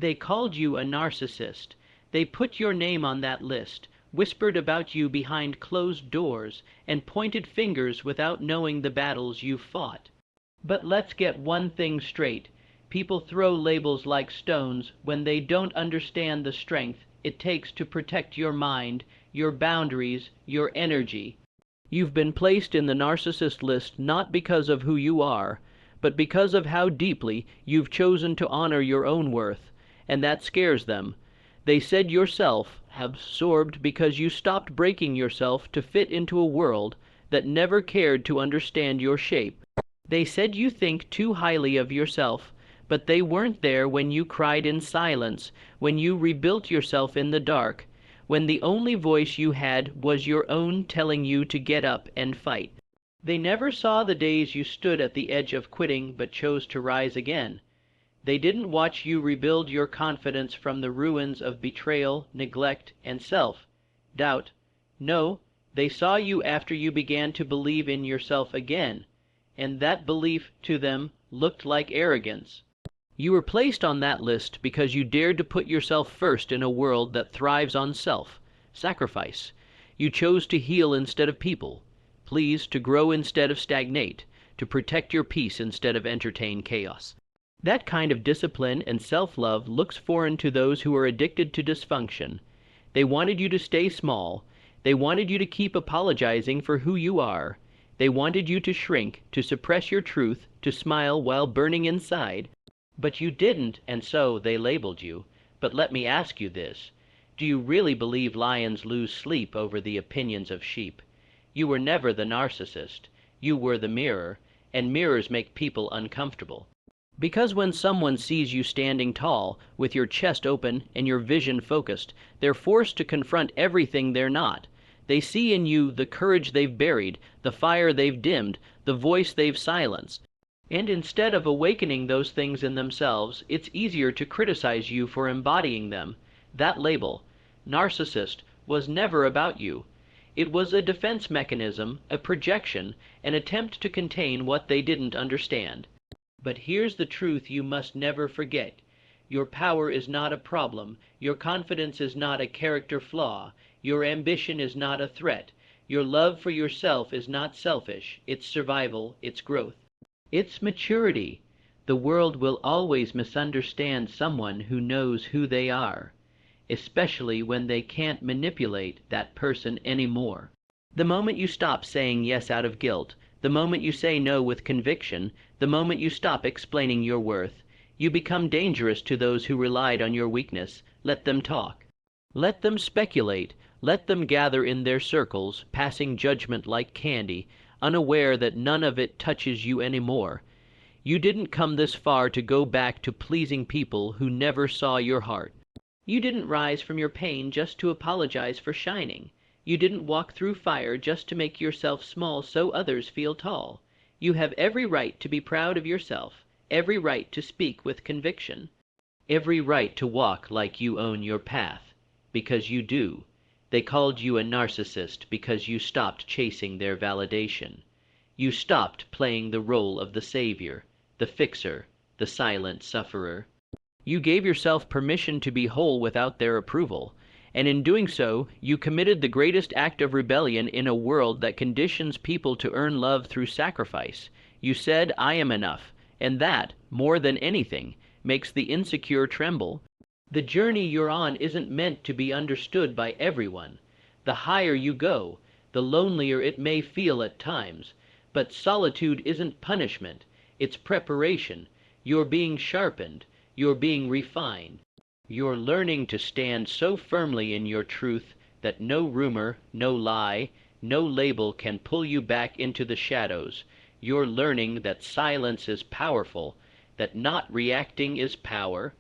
They called you a narcissist. They put your name on that list, whispered about you behind closed doors, and pointed fingers without knowing the battles you've fought. But let's get one thing straight. People throw labels like stones when they don't understand the strength it takes to protect your mind, your boundaries, your energy. You've been placed in the narcissist list not because of who you are, but because of how deeply you've chosen to honor your own worth, and that scares them. They said yourself have absorbed because you stopped breaking yourself to fit into a world that never cared to understand your shape. They said you think too highly of yourself, but they weren't there when you cried in silence, when you rebuilt yourself in the dark, when the only voice you had was your own telling you to get up and fight. They never saw the days you stood at the edge of quitting but chose to rise again. They didn't watch you rebuild your confidence from the ruins of betrayal, neglect, and self-doubt. No, they saw you after you began to believe in yourself again, and that belief to them looked like arrogance. You were placed on that list because you dared to put yourself first in a world that thrives on self-sacrifice. You chose to heal instead of people, please, to grow instead of stagnate, to protect your peace instead of entertain chaos. That kind of discipline and self-love looks foreign to those who are addicted to dysfunction. They wanted you to stay small. They wanted you to keep apologizing for who you are. They wanted you to shrink, to suppress your truth, to smile while burning inside. But you didn't, and so they labeled you. But let me ask you this. Do you really believe lions lose sleep over the opinions of sheep? You were never the narcissist. You were the mirror, and mirrors make people uncomfortable. Because when someone sees you standing tall, with your chest open and your vision focused, they're forced to confront everything they're not. They see in you the courage they've buried, the fire they've dimmed, the voice they've silenced. And instead of awakening those things in themselves, it's easier to criticize you for embodying them. That label, narcissist, was never about you. It was a defense mechanism, a projection, an attempt to contain what they didn't understand. But here's the truth you must never forget. Your power is not a problem. Your confidence is not a character flaw. Your ambition is not a threat. Your love for yourself is not selfish. It's survival, it's growth. It's maturity. The world will always misunderstand someone who knows who they are, especially when they can't manipulate that person anymore. The moment you stop saying yes out of guilt, the moment you say no with conviction, the moment you stop explaining your worth, you become dangerous to those who relied on your weakness. Let them talk. Let them speculate. Let them gather in their circles, passing judgment like candy, unaware that none of it touches you anymore. You didn't come this far to go back to pleasing people who never saw your heart. You didn't rise from your pain just to apologize for shining. You didn't walk through fire just to make yourself small so others feel tall. You have every right to be proud of yourself, every right to speak with conviction, every right to walk like you own your path, because you do. They called you a narcissist because you stopped chasing their validation. You stopped playing the role of the savior, the fixer, the silent sufferer. You gave yourself permission to be whole without their approval, and in doing so, you committed the greatest act of rebellion in a world that conditions people to earn love through sacrifice. You said, "I am enough," and that, more than anything, makes the insecure tremble. The journey you're on isn't meant to be understood by everyone. The higher you go, the lonelier it may feel at times. But solitude isn't punishment, it's preparation. You're being sharpened, you're being refined. You're learning to stand so firmly in your truth that no rumor, no lie, no label can pull you back into the shadows. You're learning that silence is powerful, that not reacting is power.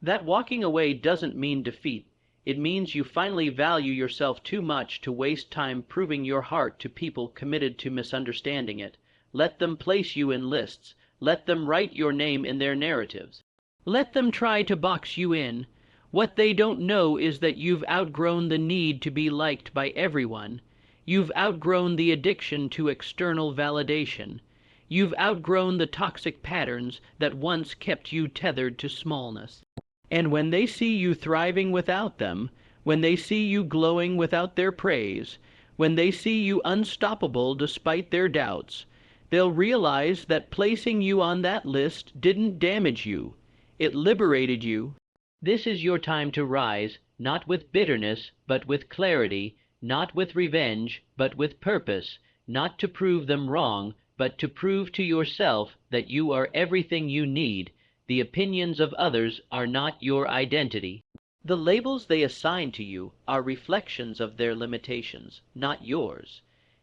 That walking away doesn't mean defeat. It means you finally value yourself too much to waste time proving your heart to people committed to misunderstanding it. Let them place you in lists. Let them write your name in their narratives. Let them try to box you in. What they don't know is that you've outgrown the need to be liked by everyone. You've outgrown the addiction to external validation. You've outgrown the toxic patterns that once kept you tethered to smallness. And when they see you thriving without them, when they see you glowing without their praise, when they see you unstoppable despite their doubts, they'll realize that placing you on that list didn't damage you. It liberated you. This is your time to rise, not with bitterness, but with clarity, not with revenge, but with purpose, not to prove them wrong, but to prove to yourself that you are everything you need. The opinions of others are not your identity. The labels they assign to you are reflections of their limitations, not yours.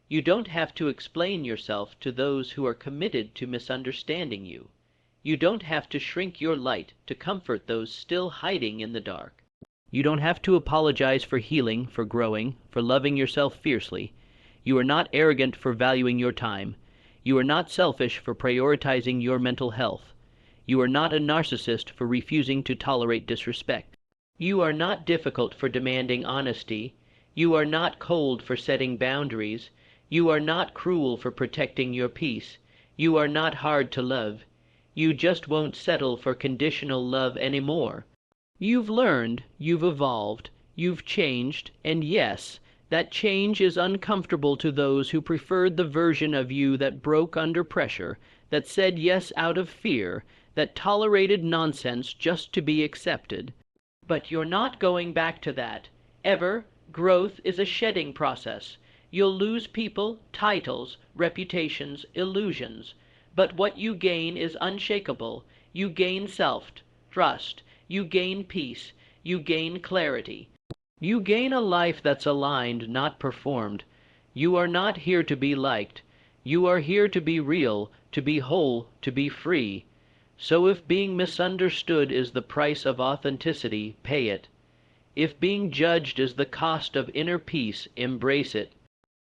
You don't have to explain yourself to those who are committed to misunderstanding you. You don't have to shrink your light to comfort those still hiding in the dark. You don't have to apologize for healing, for growing, for loving yourself fiercely. You are not arrogant for valuing your time. You are not selfish for prioritizing your mental health. You are not a narcissist for refusing to tolerate disrespect. You are not difficult for demanding honesty. You are not cold for setting boundaries. You are not cruel for protecting your peace. You are not hard to love. You just won't settle for conditional love anymore. You've learned, you've evolved, you've changed, and yes, that change is uncomfortable to those who preferred the version of you that broke under pressure, that said yes out of fear, that tolerated nonsense just to be accepted. But you're not going back to that. Ever. Growth is a shedding process. You'll lose people, titles, reputations, illusions. But what you gain is unshakable. You gain self-trust. You gain peace. You gain clarity. You gain a life that's aligned, not performed. You are not here to be liked. You are here to be real, to be whole, to be free. So if being misunderstood is the price of authenticity, pay it. If being judged is the cost of inner peace, embrace it.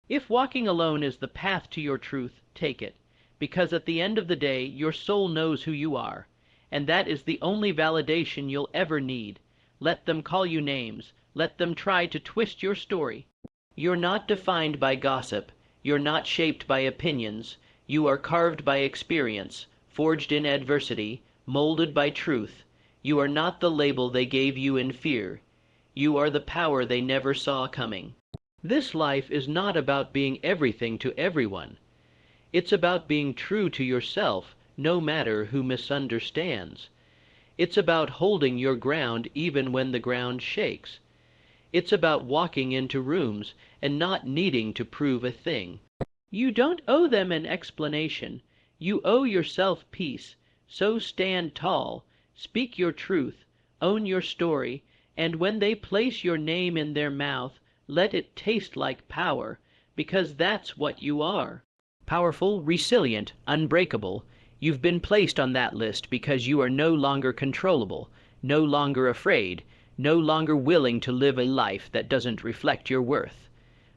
If walking alone is the path to your truth, take it. Because at the end of the day, your soul knows who you are. And that is the only validation you'll ever need. Let them call you names. Let them try to twist your story. You're not defined by gossip. You're not shaped by opinions. You are carved by experience, forged in adversity, molded by truth. You are not the label they gave you in fear. You are the power they never saw coming. This life is not about being everything to everyone. It's about being true to yourself, no matter who misunderstands. It's about holding your ground even when the ground shakes. It's about walking into rooms and not needing to prove a thing. You don't owe them an explanation. You owe yourself peace. So stand tall, speak your truth, own your story, and when they place your name in their mouth, let it taste like power, because that's what you are. Powerful, resilient, unbreakable. You've been placed on that list because you are no longer controllable, no longer afraid, no longer willing to live a life that doesn't reflect your worth.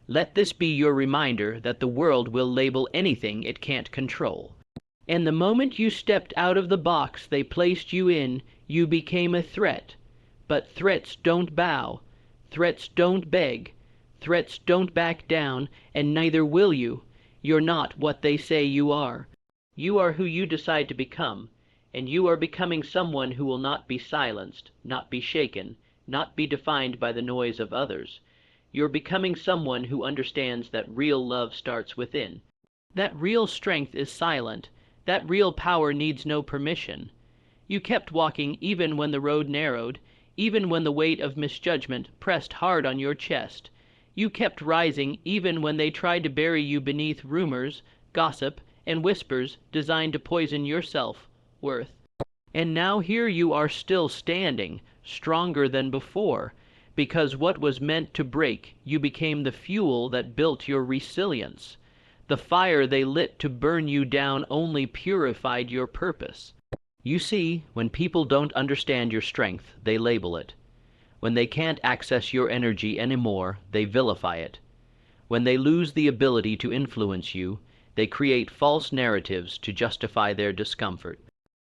Let this be your reminder that the world will label anything it can't control. And the moment you stepped out of the box they placed you in, you became a threat. But threats don't bow. Threats don't beg. Threats don't back down, and neither will you. You're not what they say you are. You are who you decide to become, and you are becoming someone who will not be silenced, not be shaken, not be defined by the noise of others. You're becoming someone who understands that real love starts within. That real strength is silent. That real power needs no permission. You kept walking even when the road narrowed, even when the weight of misjudgment pressed hard on your chest. You kept rising even when they tried to bury you beneath rumors, gossip, and whispers designed to poison your self-worth. And now here you are still standing, stronger than before, because what was meant to break you became the fuel that built your resilience. The fire they lit to burn you down only purified your purpose. You see, when people don't understand your strength, they label it. When they can't access your energy anymore, they vilify it. When they lose the ability to influence you, they create false narratives to justify their discomfort.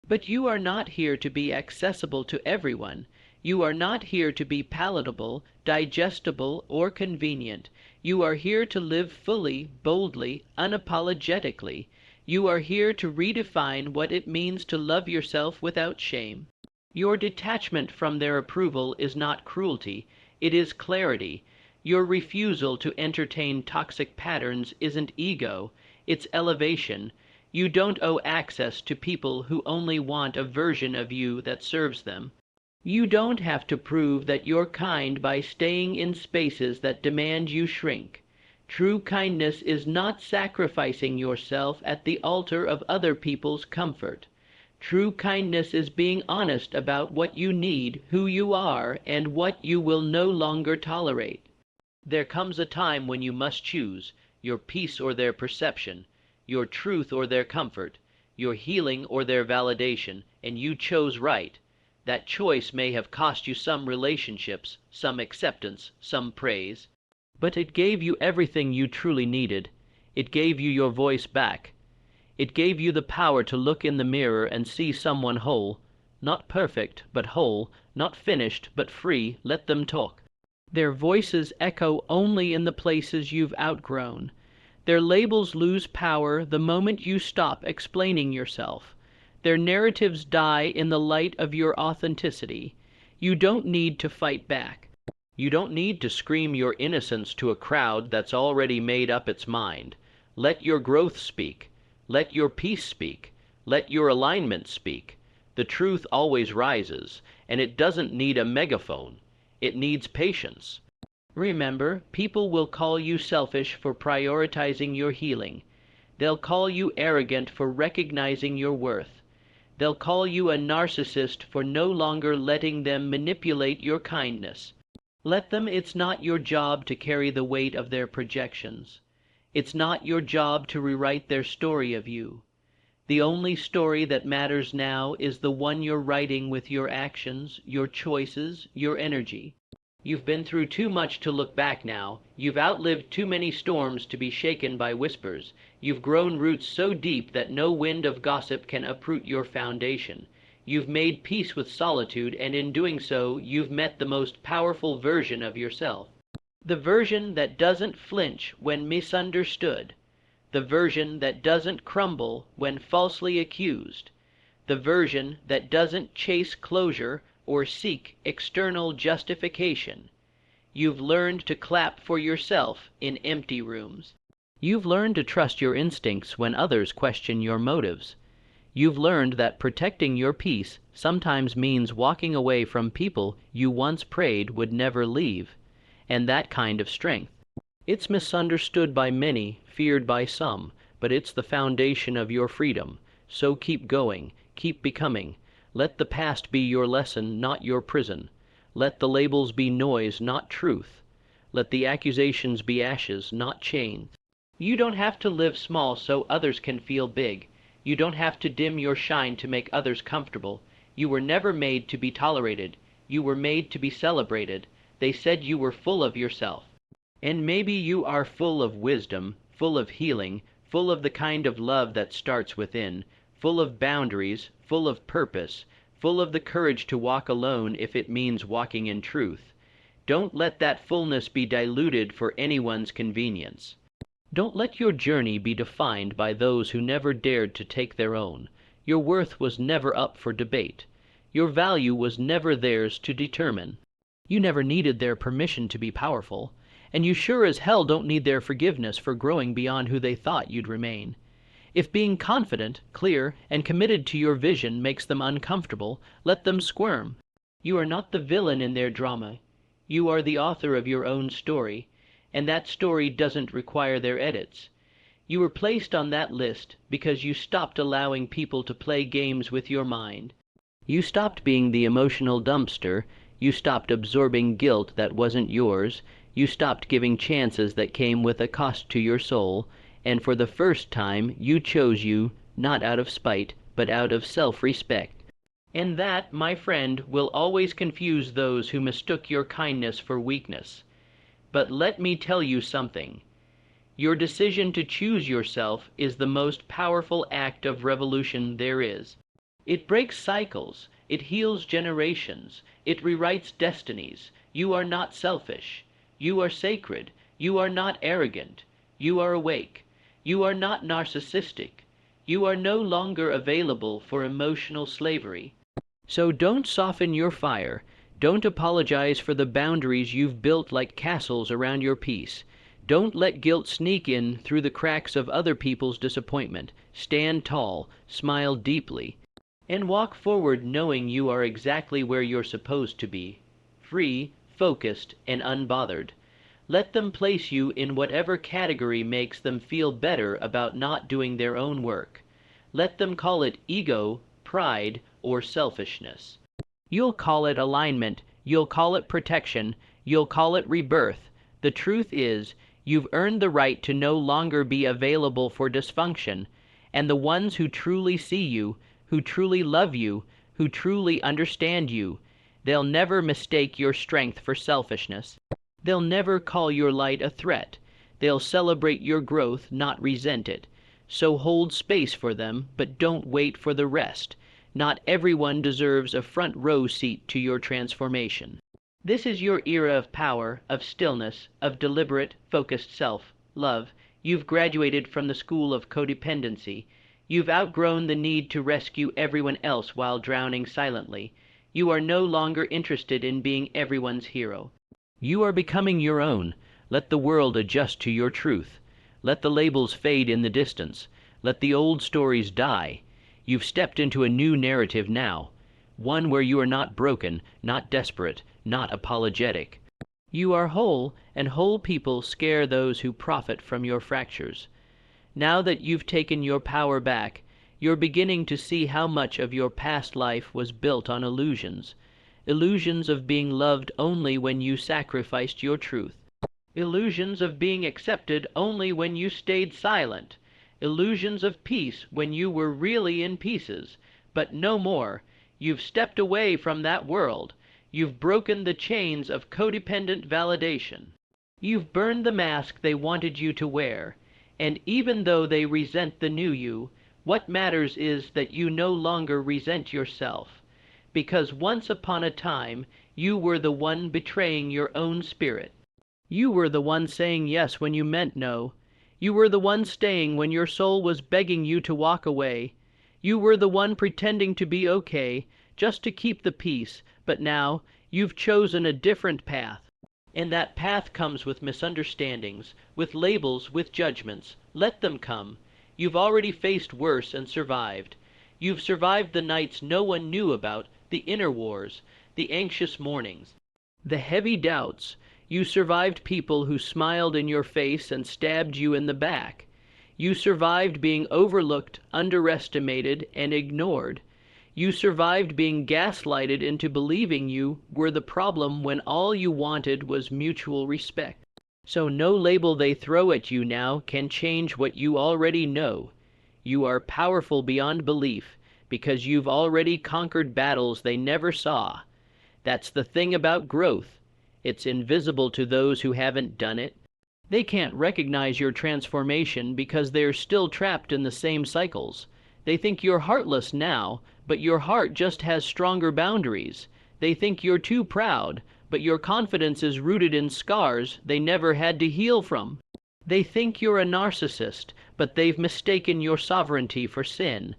But you are not here to be accessible to everyone. You are not here to be palatable, digestible, or convenient. You are here to live fully, boldly, unapologetically. You are here to redefine what it means to love yourself without shame. Your detachment from their approval is not cruelty, it is clarity. Your refusal to entertain toxic patterns isn't ego, it's elevation. You don't owe access to people who only want a version of you that serves them. You don't have to prove that you're kind by staying in spaces that demand you shrink. True kindness is not sacrificing yourself at the altar of other people's comfort. True kindness is being honest about what you need, who you are, and what you will no longer tolerate. There comes a time when you must choose your peace or their perception, your truth or their comfort, your healing or their validation, and you chose right. That choice may have cost you some relationships, some acceptance, some praise, but it gave you everything you truly needed. It gave you your voice back. It gave you the power to look in the mirror and see someone whole, not perfect, but whole, not finished, but free. Let them talk. Their voices echo only in the places you've outgrown. Their labels lose power the moment you stop explaining yourself. Their narratives die in the light of your authenticity. You don't need to fight back. You don't need to scream your innocence to a crowd that's already made up its mind. Let your growth speak. Let your peace speak. Let your alignment speak. The truth always rises, and it doesn't need a megaphone. It needs patience. Remember, people will call you selfish for prioritizing your healing. They'll call you arrogant for recognizing your worth. They'll call you a narcissist for no longer letting them manipulate your kindness. Let them. It's not your job to carry the weight of their projections. It's not your job to rewrite their story of you. The only story that matters now is the one you're writing with your actions, your choices, your energy. You've been through too much to look back now. You've outlived too many storms to be shaken by whispers. You've grown roots so deep that no wind of gossip can uproot your foundation. You've made peace with solitude, and in doing so, you've met the most powerful version of yourself. The version that doesn't flinch when misunderstood. The version that doesn't crumble when falsely accused. The version that doesn't chase closure or seek external justification. You've learned to clap for yourself in empty rooms. You've learned to trust your instincts when others question your motives. You've learned that protecting your peace sometimes means walking away from people you once prayed would never leave, and that kind of strength. It's misunderstood by many, feared by some, but it's the foundation of your freedom. So keep going, keep becoming. Let the past be your lesson, not your prison. Let the labels be noise, not truth. Let the accusations be ashes, not chains. You don't have to live small so others can feel big. You don't have to dim your shine to make others comfortable. You were never made to be tolerated. You were made to be celebrated. They said you were full of yourself. And maybe you are full of wisdom, full of healing, full of the kind of love that starts within, full of boundaries, full of purpose, full of the courage to walk alone if it means walking in truth. Don't let that fullness be diluted for anyone's convenience. Don't let your journey be defined by those who never dared to take their own. Your worth was never up for debate. Your value was never theirs to determine. You never needed their permission to be powerful, and you sure as hell don't need their forgiveness for growing beyond who they thought you'd remain. If being confident, clear, and committed to your vision makes them uncomfortable, let them squirm. You are not the villain in their drama. You are the author of your own story, and that story doesn't require their edits. You were placed on that list because you stopped allowing people to play games with your mind. You stopped being the emotional dumpster. You stopped absorbing guilt that wasn't yours. You stopped giving chances that came with a cost to your soul. And for the first time, you chose you, not out of spite, but out of self-respect. And that, my friend, will always confuse those who mistook your kindness for weakness. But let me tell you something. Your decision to choose yourself is the most powerful act of revolution there is. It breaks cycles. It heals generations. It rewrites destinies. You are not selfish. You are sacred. You are not arrogant. You are awake. You are not narcissistic. You are no longer available for emotional slavery. So don't soften your fire. Don't apologize for the boundaries you've built like castles around your peace. Don't let guilt sneak in through the cracks of other people's disappointment. Stand tall, smile deeply, and walk forward knowing you are exactly where you're supposed to be, free, focused, and unbothered. Let them place you in whatever category makes them feel better about not doing their own work. Let them call it ego, pride, or selfishness. You'll call it alignment, you'll call it protection, you'll call it rebirth. The truth is, you've earned the right to no longer be available for dysfunction, and the ones who truly see you, who truly love you, who truly understand you, they'll never mistake your strength for selfishness. They'll never call your light a threat. They'll celebrate your growth, not resent it. So hold space for them, but don't wait for the rest. Not everyone deserves a front row seat to your transformation. This is your era of power, of stillness, of deliberate, focused self-love. You've graduated from the school of codependency. You've outgrown the need to rescue everyone else while drowning silently. You are no longer interested in being everyone's hero. You are becoming your own. Let the world adjust to your truth. Let the labels fade in the distance. Let the old stories die. You've stepped into a new narrative now, one where you are not broken, not desperate, not apologetic. You are whole, and whole people scare those who profit from your fractures. Now that you've taken your power back, you're beginning to see how much of your past life was built on illusions. Illusions of being loved only when you sacrificed your truth. Illusions of being accepted only when you stayed silent. Illusions of peace when you were really in pieces. But no more. You've stepped away from that world. You've broken the chains of codependent validation. You've burned the mask they wanted you to wear. And even though they resent the new you, what matters is that you no longer resent yourself. Because once upon a time, you were the one betraying your own spirit. You were the one saying yes when you meant no. You were the one staying when your soul was begging you to walk away. You were the one pretending to be okay, just to keep the peace, but now you've chosen a different path. And that path comes with misunderstandings, with labels, with judgments. Let them come. You've already faced worse and survived. You've survived the nights no one knew about, the inner wars, the anxious mornings, the heavy doubts. You survived people who smiled in your face and stabbed you in the back. You survived being overlooked, underestimated, and ignored. You survived being gaslighted into believing you were the problem when all you wanted was mutual respect. So no label they throw at you now can change what you already know. You are powerful beyond belief because you've already conquered battles they never saw. That's the thing about growth. It's invisible to those who haven't done it. They can't recognize your transformation because they're still trapped in the same cycles. They think you're heartless now, but your heart just has stronger boundaries. They think you're too proud, but your confidence is rooted in scars they never had to heal from. They think you're a narcissist, but they've mistaken your sovereignty for sin.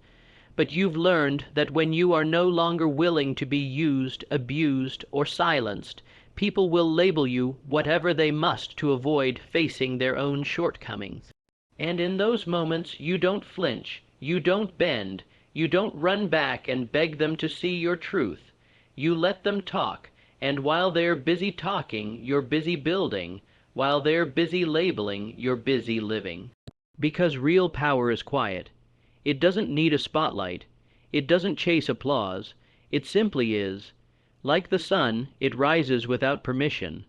But you've learned that when you are no longer willing to be used, abused, or silenced, people will label you whatever they must to avoid facing their own shortcomings. And in those moments, you don't flinch, you don't bend, you don't run back and beg them to see your truth. You let them talk, and while they're busy talking, you're busy building. While they're busy labeling, you're busy living. Because real power is quiet. It doesn't need a spotlight. It doesn't chase applause. It simply is. Like the sun, it rises without permission.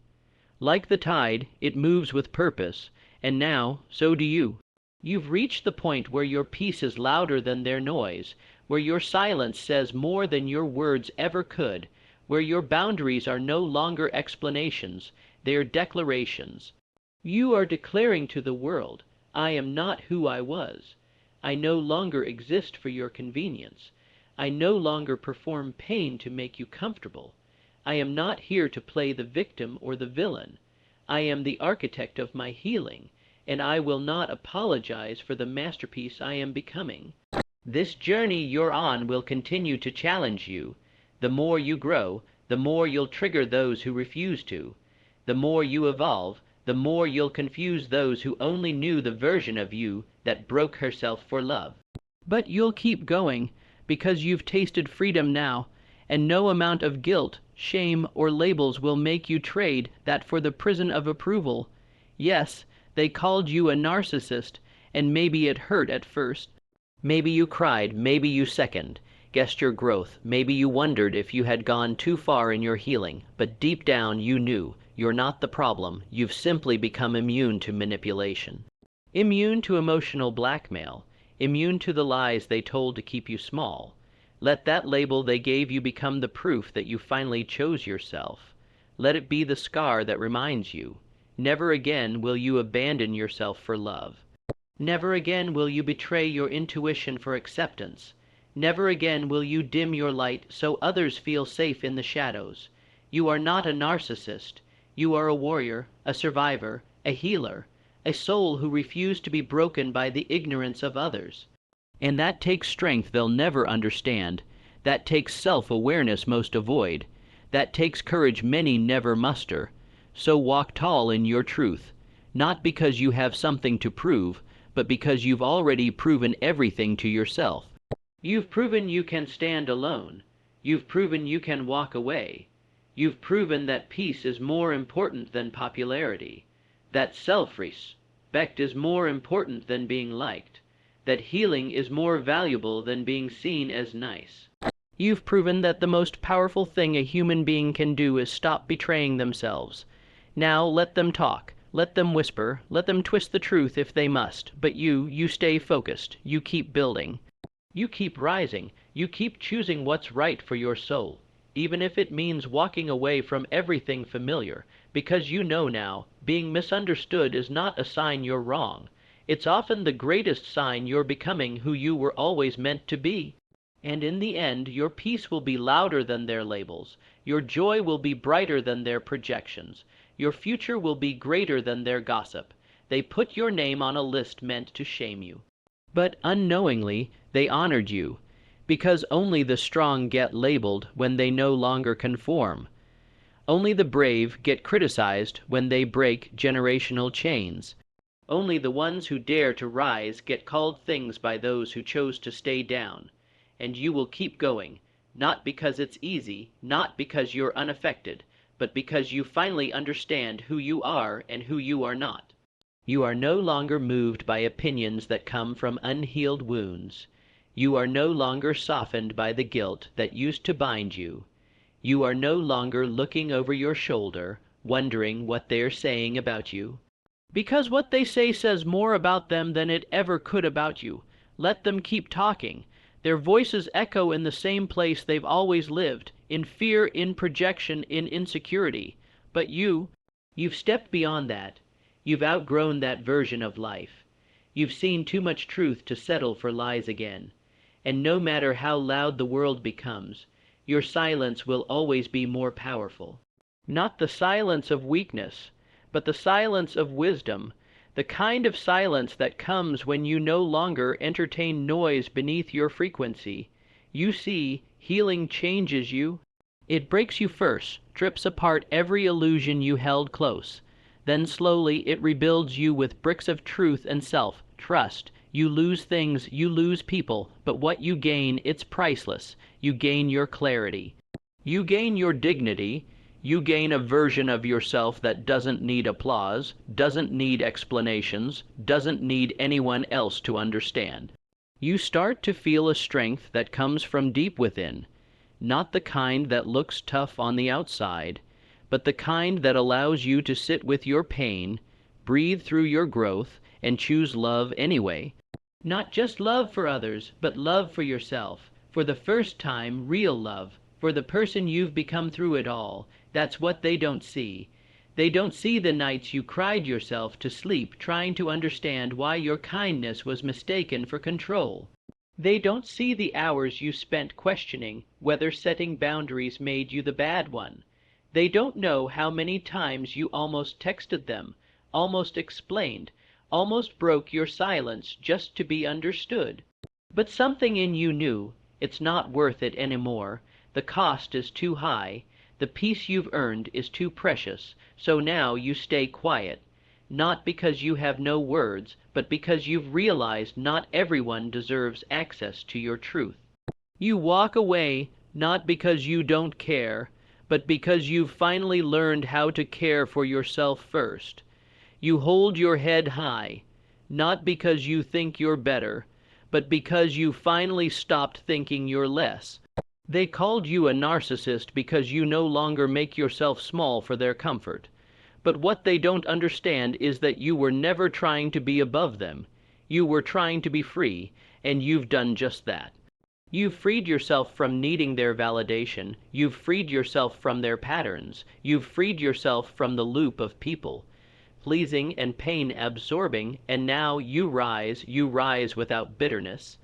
Like the tide, it moves with purpose, and now, so do you. You've reached the point where your peace is louder than their noise, where your silence says more than your words ever could, where your boundaries are no longer explanations, they're declarations. You are declaring to the world, I am not who I was. I no longer exist for your convenience. I no longer perform pain to make you comfortable. I am not here to play the victim or the villain. I am the architect of my healing, and I will not apologize for the masterpiece I am becoming. This journey you're on will continue to challenge you. The more you grow, the more you'll trigger those who refuse to. The more you evolve, the more you'll confuse those who only knew the version of you that broke herself for love. But you'll keep going, because you've tasted freedom now, and no amount of guilt, shame, or labels will make you trade that for the prison of approval. Yes, they called you a narcissist, and maybe it hurt at first. Maybe you cried, maybe you guessed your growth, maybe you wondered if you had gone too far in your healing, but deep down you knew you're not the problem. You've simply become immune to manipulation. Immune to emotional blackmail, immune to the lies they told to keep you small. Let that label they gave you become the proof that you finally chose yourself. Let it be the scar that reminds you. Never again will you abandon yourself for love. Never again will you betray your intuition for acceptance. Never again will you dim your light so others feel safe in the shadows. You are not a narcissist. You are a warrior, a survivor, a healer, a soul who refused to be broken by the ignorance of others. And that takes strength they'll never understand. That takes self-awareness most avoid. That takes courage many never muster. So walk tall in your truth, not because you have something to prove, but because you've already proven everything to yourself. You've proven you can stand alone. You've proven you can walk away. You've proven that peace is more important than popularity, that self-respect is more important than being liked, that healing is more valuable than being seen as nice. You've proven that the most powerful thing a human being can do is stop betraying themselves. Now let them talk, let them whisper, let them twist the truth if they must, but you stay focused, you keep building. You keep rising, you keep choosing what's right for your soul, even if it means walking away from everything familiar, because you know now, being misunderstood is not a sign you're wrong. It's often the greatest sign you're becoming who you were always meant to be. And in the end, your peace will be louder than their labels. Your joy will be brighter than their projections. Your future will be greater than their gossip. They put your name on a list meant to shame you. But unknowingly, they honored you, because only the strong get labeled when they no longer conform. Only the brave get criticized when they break generational chains. Only the ones who dare to rise get called things by those who chose to stay down. And you will keep going, not because it's easy, not because you're unaffected, but because you finally understand who you are and who you are not. You are no longer moved by opinions that come from unhealed wounds. You are no longer softened by the guilt that used to bind you. You are no longer looking over your shoulder, wondering what they're saying about you. Because what they say says more about them than it ever could about you. Let them keep talking. Their voices echo in the same place they've always lived, in fear, in projection, in insecurity. But you've stepped beyond that. You've outgrown that version of life. You've seen too much truth to settle for lies again. And no matter how loud the world becomes, your silence will always be more powerful. Not the silence of weakness, but the silence of wisdom, the kind of silence that comes when you no longer entertain noise beneath your frequency. You see, healing changes you. It breaks you first, strips apart every illusion you held close. Then slowly it rebuilds you with bricks of truth and self-trust. You lose things, you lose people, but what you gain, it's priceless. You gain your clarity. You gain your dignity. You gain a version of yourself that doesn't need applause, doesn't need explanations, doesn't need anyone else to understand. You start to feel a strength that comes from deep within, not the kind that looks tough on the outside, but the kind that allows you to sit with your pain, breathe through your growth, and choose love anyway. Not just love for others, but love for yourself. For the first time, real love, for the person you've become through it all. That's what they don't see. They don't see the nights you cried yourself to sleep trying to understand why your kindness was mistaken for control. They don't see the hours you spent questioning whether setting boundaries made you the bad one. They don't know how many times you almost texted them, almost explained, almost broke your silence just to be understood. But something in you knew it's not worth it anymore, The cost is too high. The peace you've earned is too precious, so now you stay quiet. Not because you have no words, but because you've realized not everyone deserves access to your truth. You walk away not because you don't care, but because you've finally learned how to care for yourself first. You hold your head high, not because you think you're better, but because you finally stopped thinking you're less. They called you a narcissist because you no longer make yourself small for their comfort. But what they don't understand is that you were never trying to be above them. You were trying to be free, and you've done just that. You've freed yourself from needing their validation. You've freed yourself from their patterns. You've freed yourself from the loop of people, pleasing and pain-absorbing, and now you rise without bitterness,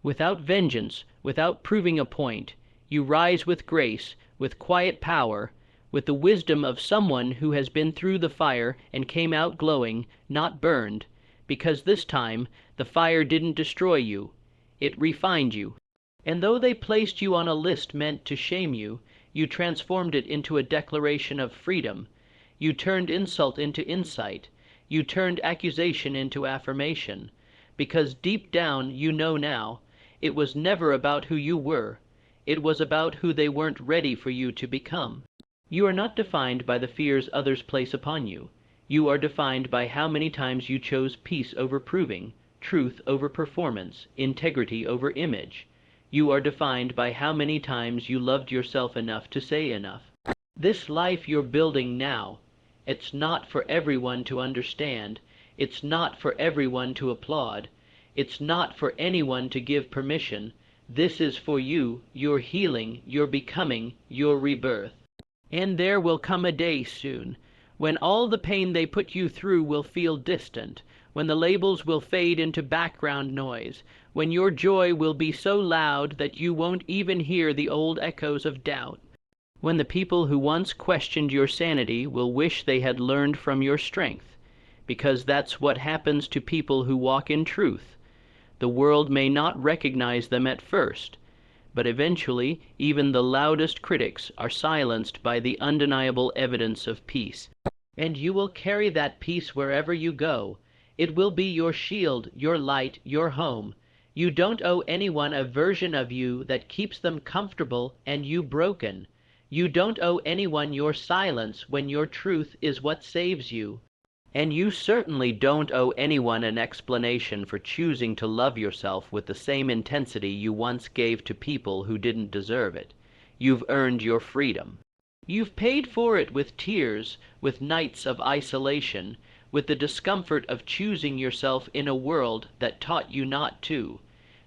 without vengeance, without proving a point. You rise with grace, with quiet power, with the wisdom of someone who has been through the fire and came out glowing, not burned, because this time the fire didn't destroy you, it refined you. And though they placed you on a list meant to shame you, you transformed it into a declaration of freedom. You turned insult into insight. You turned accusation into affirmation. Because deep down you know now, it was never about who you were. It was about who they weren't ready for you to become. You are not defined by the fears others place upon you. You are defined by how many times you chose peace over proving, truth over performance, integrity over image. You are defined by how many times you loved yourself enough to say enough. This life you're building now, it's not for everyone to understand. It's not for everyone to applaud. It's not for anyone to give permission. This is for you, your healing, your becoming, your rebirth. And there will come a day soon when all the pain they put you through will feel distant, when the labels will fade into background noise, when your joy will be so loud that you won't even hear the old echoes of doubt, when the people who once questioned your sanity will wish they had learned from your strength, because that's what happens to people who walk in truth. The world may not recognize them at first, but eventually even the loudest critics are silenced by the undeniable evidence of peace. And you will carry that peace wherever you go. It will be your shield, your light, your home. You don't owe anyone a version of you that keeps them comfortable and you broken. You don't owe anyone your silence when your truth is what saves you. And you certainly don't owe anyone an explanation for choosing to love yourself with the same intensity you once gave to people who didn't deserve it. You've earned your freedom. You've paid for it with tears, with nights of isolation, with the discomfort of choosing yourself in a world that taught you not to.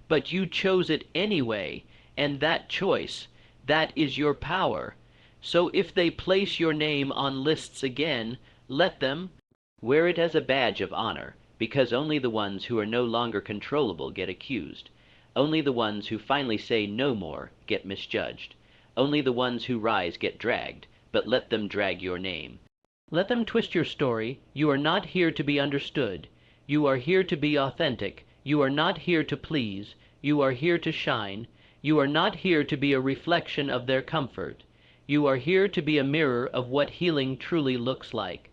But you chose it anyway, and that choice, that is your power. So if they place your name on lists again, let them. Wear it as a badge of honor, because only the ones who are no longer controllable get accused. Only the ones who finally say no more get misjudged. Only the ones who rise get dragged, but let them drag your name. Let them twist your story. You are not here to be understood. You are here to be authentic. You are not here to please. You are here to shine. You are not here to be a reflection of their comfort. You are here to be a mirror of what healing truly looks like.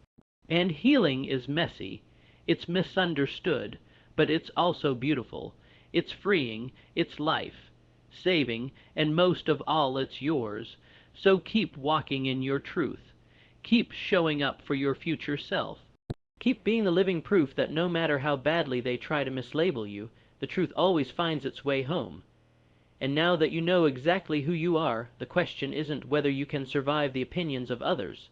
And healing is messy. It's misunderstood, but it's also beautiful. It's freeing. It's life saving, and most of all, it's yours. So keep walking in your truth. Keep showing up for your future self. Keep being the living proof that no matter how badly they try to mislabel you, the truth always finds its way home. And now that you know exactly who you are, the question isn't whether you can survive the opinions of others.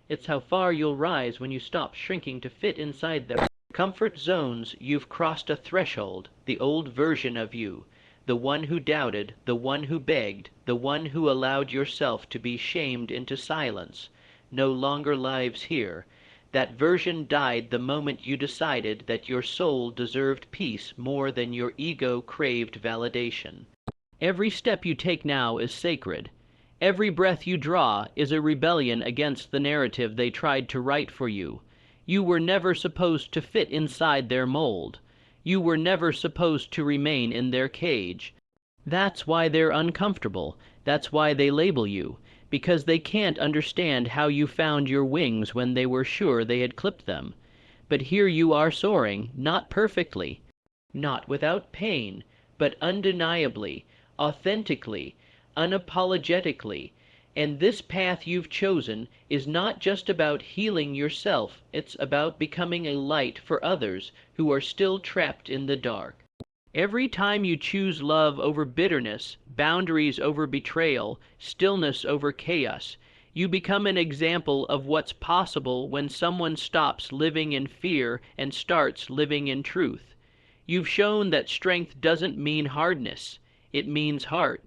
It's how far you'll rise when you stop shrinking to fit inside their comfort zones. You've crossed a threshold, the old version of you, the one who doubted, the one who begged, the one who allowed yourself to be shamed into silence, no longer lives here. That version died the moment you decided that your soul deserved peace more than your ego craved validation. Every step you take now is sacred. Every breath you draw is a rebellion against the narrative they tried to write for you. You were never supposed to fit inside their mold. You were never supposed to remain in their cage. That's why they're uncomfortable. That's why they label you, because they can't understand how you found your wings when they were sure they had clipped them. But here you are soaring, not perfectly, not without pain, but undeniably, authentically, unapologetically. And this path you've chosen is not just about healing yourself, it's about becoming a light for others who are still trapped in the dark. Every time you choose love over bitterness, boundaries over betrayal, stillness over chaos, you become an example of what's possible when someone stops living in fear and starts living in truth. You've shown that strength doesn't mean hardness, it means heart.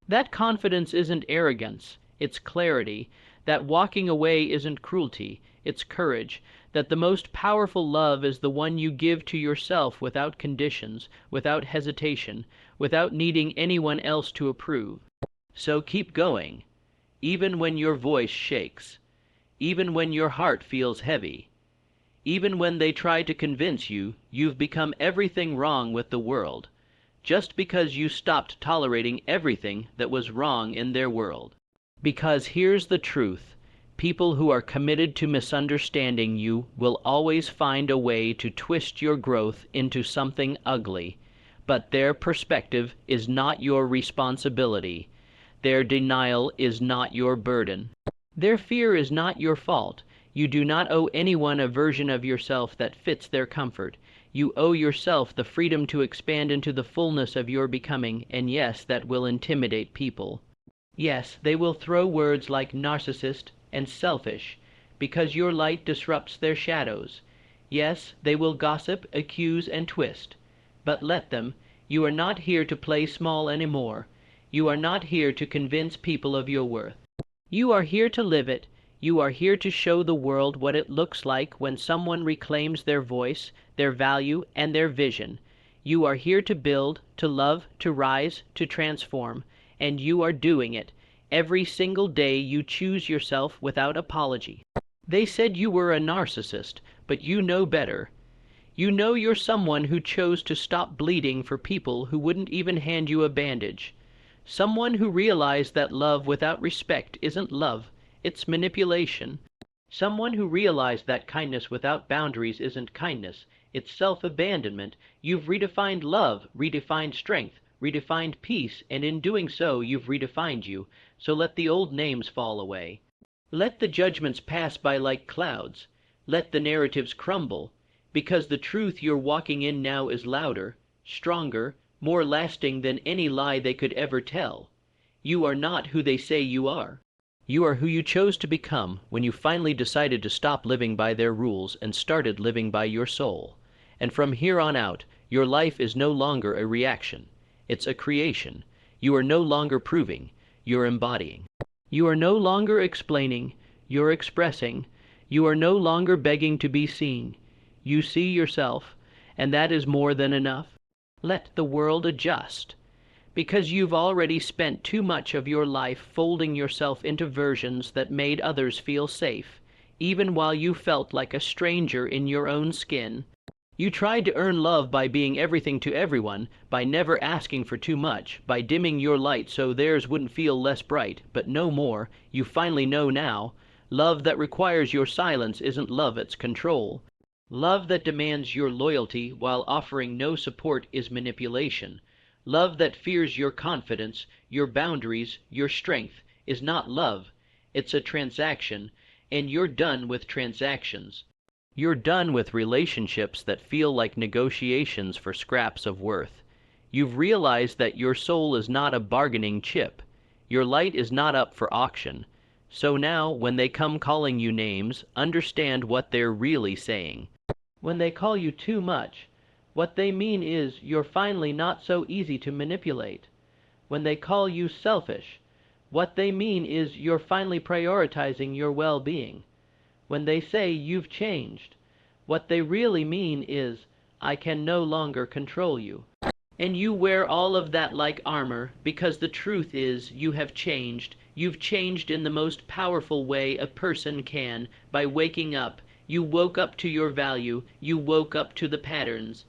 That confidence isn't arrogance, it's clarity. That walking away isn't cruelty, it's courage. That the most powerful love is the one you give to yourself without conditions, without hesitation, without needing anyone else to approve. So keep going, even when your voice shakes, even when your heart feels heavy, even when they try to convince you you've become everything wrong with the world, just because you stopped tolerating everything that was wrong in their world. Because here's the truth. People who are committed to misunderstanding you will always find a way to twist your growth into something ugly. But their perspective is not your responsibility. Their denial is not your burden. Their fear is not your fault. You do not owe anyone a version of yourself that fits their comfort. You owe yourself the freedom to expand into the fullness of your becoming, and yes, that will intimidate people. Yes, they will throw words like narcissist and selfish, because your light disrupts their shadows. Yes, they will gossip, accuse, and twist. But let them. You are not here to play small anymore. You are not here to convince people of your worth. You are here to live it. You are here to show the world what it looks like when someone reclaims their voice, their value, and their vision. You are here to build, to love, to rise, to transform. And you are doing it. Every single day you choose yourself without apology. They said you were a narcissist, but you know better. You know you're someone who chose to stop bleeding for people who wouldn't even hand you a bandage. Someone who realized that love without respect isn't love, it's manipulation. Someone who realized that kindness without boundaries isn't kindness, it's self-abandonment. You've redefined love, redefined strength, redefined peace, and in doing so you've redefined you. So let the old names fall away. Let the judgments pass by like clouds. Let the narratives crumble, because the truth you're walking in now is louder, stronger, more lasting than any lie they could ever tell. You are not who they say you are. You are who you chose to become when you finally decided to stop living by their rules and started living by your soul. And from here on out, your life is no longer a reaction. It's a creation. You are no longer proving, you're embodying. You are no longer explaining, you're expressing. You are no longer begging to be seen. You see yourself, and that is more than enough. Let the world adjust. Because you've already spent too much of your life folding yourself into versions that made others feel safe, even while you felt like a stranger in your own skin. You tried to earn love by being everything to everyone, by never asking for too much, by dimming your light so theirs wouldn't feel less bright, but no more. You finally know now. Love that requires your silence isn't love, it's control. Love that demands your loyalty while offering no support is manipulation. Love that fears your confidence, your boundaries, your strength is not love. It's a transaction, and you're done with transactions. You're done with relationships that feel like negotiations for scraps of worth. You've realized that your soul is not a bargaining chip. Your light is not up for auction. So now, when they come calling you names, understand what they're really saying. When they call you too much, what they mean is you're finally not so easy to manipulate. When they call you selfish, what they mean is you're finally prioritizing your well-being. When they say you've changed, what they really mean is I can no longer control you. And you wear all of that like armor because the truth is you have changed. You've changed in the most powerful way a person can, by waking up. You woke up to your value. You woke up to the patterns.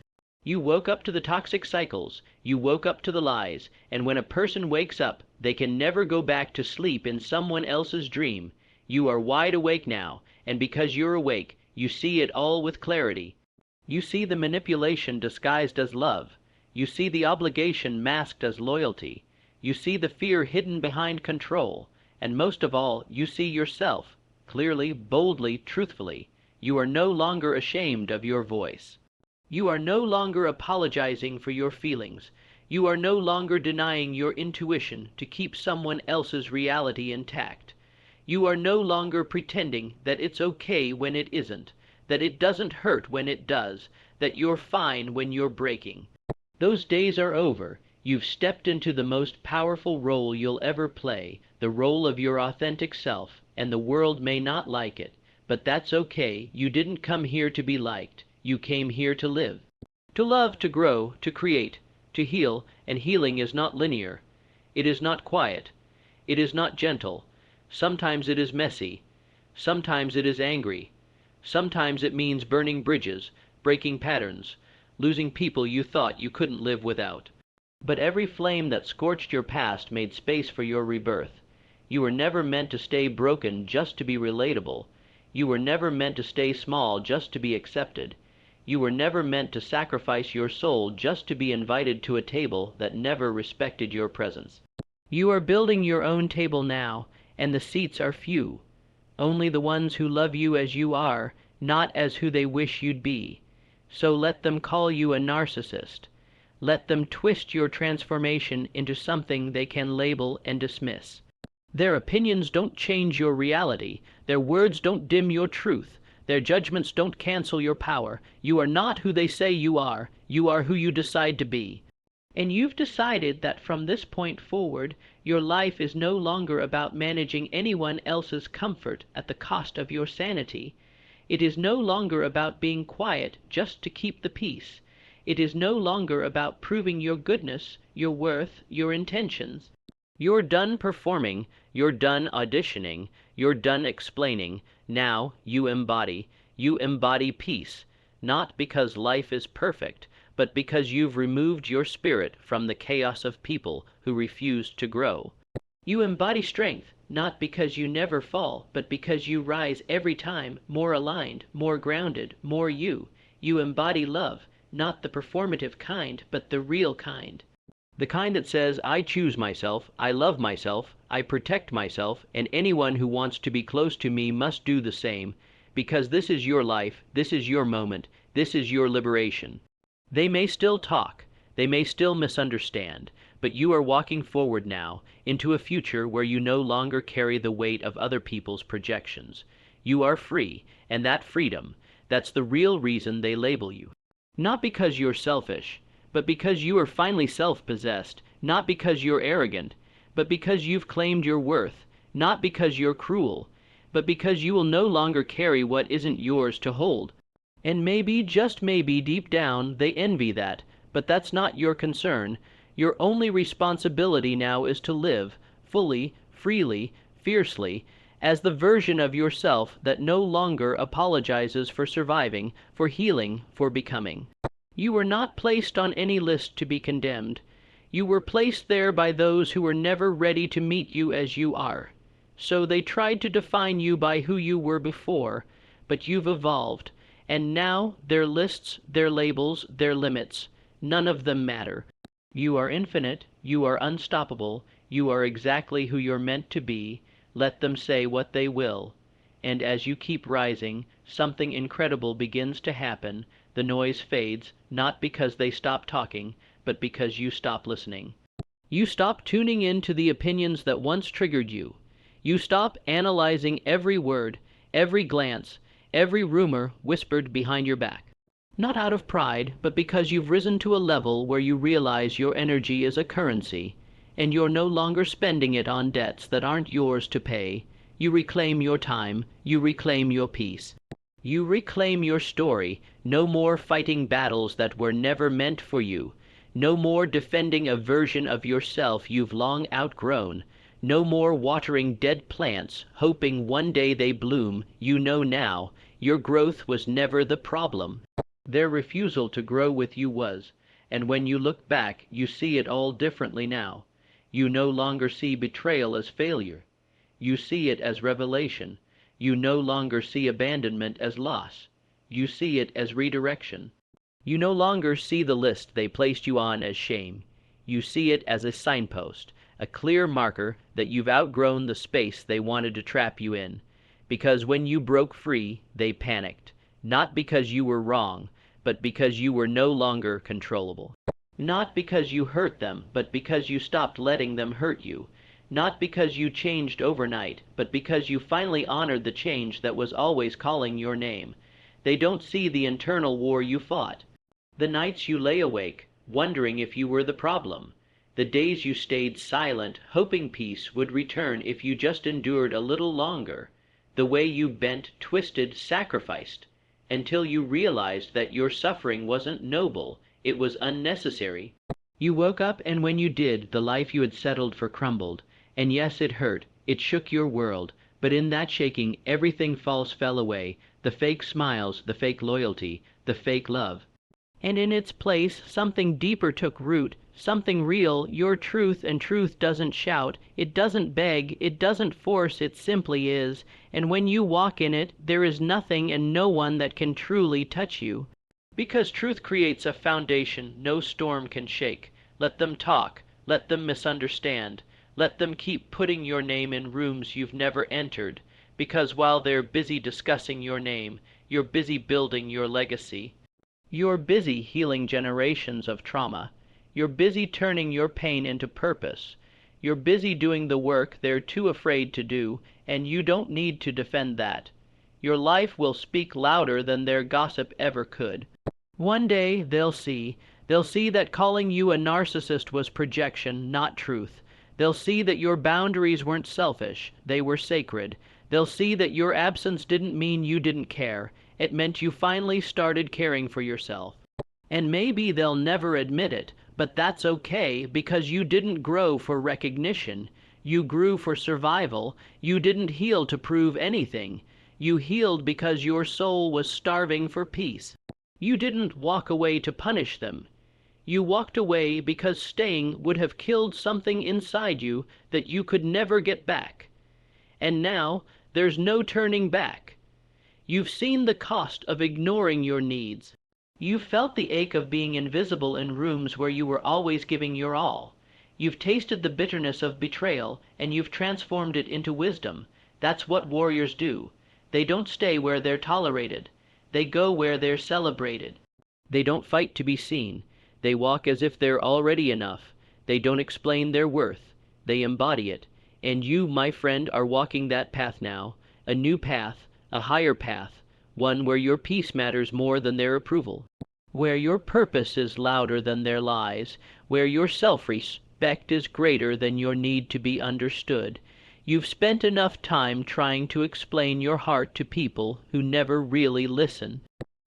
You woke up to the toxic cycles, you woke up to the lies, and when a person wakes up, they can never go back to sleep in someone else's dream. You are wide awake now, and because you're awake, you see it all with clarity. You see the manipulation disguised as love. You see the obligation masked as loyalty. You see the fear hidden behind control. And most of all, you see yourself, clearly, boldly, truthfully. You are no longer ashamed of your voice. You are no longer apologizing for your feelings. You are no longer denying your intuition to keep someone else's reality intact. You are no longer pretending that it's okay when it isn't, that it doesn't hurt when it does, that you're fine when you're breaking. Those days are over. You've stepped into the most powerful role you'll ever play, the role of your authentic self, and the world may not like it, but that's okay. You didn't come here to be liked. You came here to live. To love, to grow, to create, to heal, and healing is not linear. It is not quiet. It is not gentle. Sometimes it is messy. Sometimes it is angry. Sometimes it means burning bridges, breaking patterns, losing people you thought you couldn't live without. But every flame that scorched your past made space for your rebirth. You were never meant to stay broken just to be relatable. You were never meant to stay small just to be accepted. You were never meant to sacrifice your soul just to be invited to a table that never respected your presence. You are building your own table now, and the seats are few. Only the ones who love you as you are, not as who they wish you'd be. So let them call you a narcissist. Let them twist your transformation into something they can label and dismiss. Their opinions don't change your reality. Their words don't dim your truth. Their judgments don't cancel your power. You are not who they say you are. You are who you decide to be. And you've decided that from this point forward, your life is no longer about managing anyone else's comfort at the cost of your sanity. It is no longer about being quiet just to keep the peace. It is no longer about proving your goodness, your worth, your intentions. You're done performing. You're done auditioning. You're done explaining. Now you embody. You embody peace, not because life is perfect, but because you've removed your spirit from the chaos of people who refused to grow. You embody strength, not because you never fall, but because you rise every time, more aligned, more grounded, more you. You embody love, not the performative kind, but the real kind. The kind that says, I choose myself, I love myself, I protect myself, and anyone who wants to be close to me must do the same, because this is your life, this is your moment, this is your liberation. They may still talk, they may still misunderstand, but you are walking forward now into a future where you no longer carry the weight of other people's projections. You are free, and that freedom, that's the real reason they label you. Not because you're selfish, but because you are finally self-possessed, not because you're arrogant, but because you've claimed your worth, not because you're cruel, but because you will no longer carry what isn't yours to hold. And maybe, just maybe, deep down, they envy that, but that's not your concern. Your only responsibility now is to live, fully, freely, fiercely, as the version of yourself that no longer apologizes for surviving, for healing, for becoming. You were not placed on any list to be condemned. You were placed there by those who were never ready to meet you as you are. So they tried to define you by who you were before, but you've evolved, and now their lists, their labels, their limits, none of them matter. You are infinite, you are unstoppable, you are exactly who you're meant to be. Let them say what they will. And as you keep rising, something incredible begins to happen. The noise fades, not because they stop talking, but because you stop listening. You stop tuning in to the opinions that once triggered you. You stop analyzing every word, every glance, every rumor whispered behind your back. Not out of pride, but because you've risen to a level where you realize your energy is a currency, and you're no longer spending it on debts that aren't yours to pay. You reclaim your time, you reclaim your peace. You reclaim your story, no more fighting battles that were never meant for you, no more defending a version of yourself you've long outgrown, no more watering dead plants, hoping one day they bloom. You know now, your growth was never the problem. Their refusal to grow with you was, and when you look back, you see it all differently now. You no longer see betrayal as failure. You see it as revelation. You no longer see abandonment as loss. You see it as redirection. You no longer see the list they placed you on as shame. You see it as a signpost, a clear marker that you've outgrown the space they wanted to trap you in. Because when you broke free, they panicked. Not because you were wrong, but because you were no longer controllable. Not because you hurt them, but because you stopped letting them hurt you. Not because you changed overnight, but because you finally honored the change that was always calling your name. They don't see the internal war you fought. The nights you lay awake, wondering if you were the problem. The days you stayed silent, hoping peace would return if you just endured a little longer. The way you bent, twisted, sacrificed, until you realized that your suffering wasn't noble, it was unnecessary. You woke up, and when you did, the life you had settled for crumbled. And yes, it hurt. It shook your world. But in that shaking, everything false fell away. The fake smiles, the fake loyalty, the fake love. And in its place, something deeper took root, something real, your truth, and truth doesn't shout, it doesn't beg, it doesn't force, it simply is. And when you walk in it, there is nothing and no one that can truly touch you. Because truth creates a foundation no storm can shake. Let them talk, let them misunderstand. Let them keep putting your name in rooms you've never entered, because while they're busy discussing your name, you're busy building your legacy. You're busy healing generations of trauma. You're busy turning your pain into purpose. You're busy doing the work they're too afraid to do, and you don't need to defend that. Your life will speak louder than their gossip ever could. One day they'll see that calling you a narcissist was projection, not truth. They'll see that your boundaries weren't selfish, they were sacred. They'll see that your absence didn't mean you didn't care. It meant you finally started caring for yourself. And maybe they'll never admit it, but that's okay, because you didn't grow for recognition. You grew for survival. You didn't heal to prove anything. You healed because your soul was starving for peace. You didn't walk away to punish them. You walked away because staying would have killed something inside you that you could never get back. And now, there's no turning back. You've seen the cost of ignoring your needs. You've felt the ache of being invisible in rooms where you were always giving your all. You've tasted the bitterness of betrayal, and you've transformed it into wisdom. That's what warriors do. They don't stay where they're tolerated. They go where they're celebrated. They don't fight to be seen. They walk as if they're already enough. They don't explain their worth. They embody it. And you, my friend, are walking that path now, a new path, a higher path, one where your peace matters more than their approval, where your purpose is louder than their lies, where your self-respect is greater than your need to be understood. You've spent enough time trying to explain your heart to people who never really listen.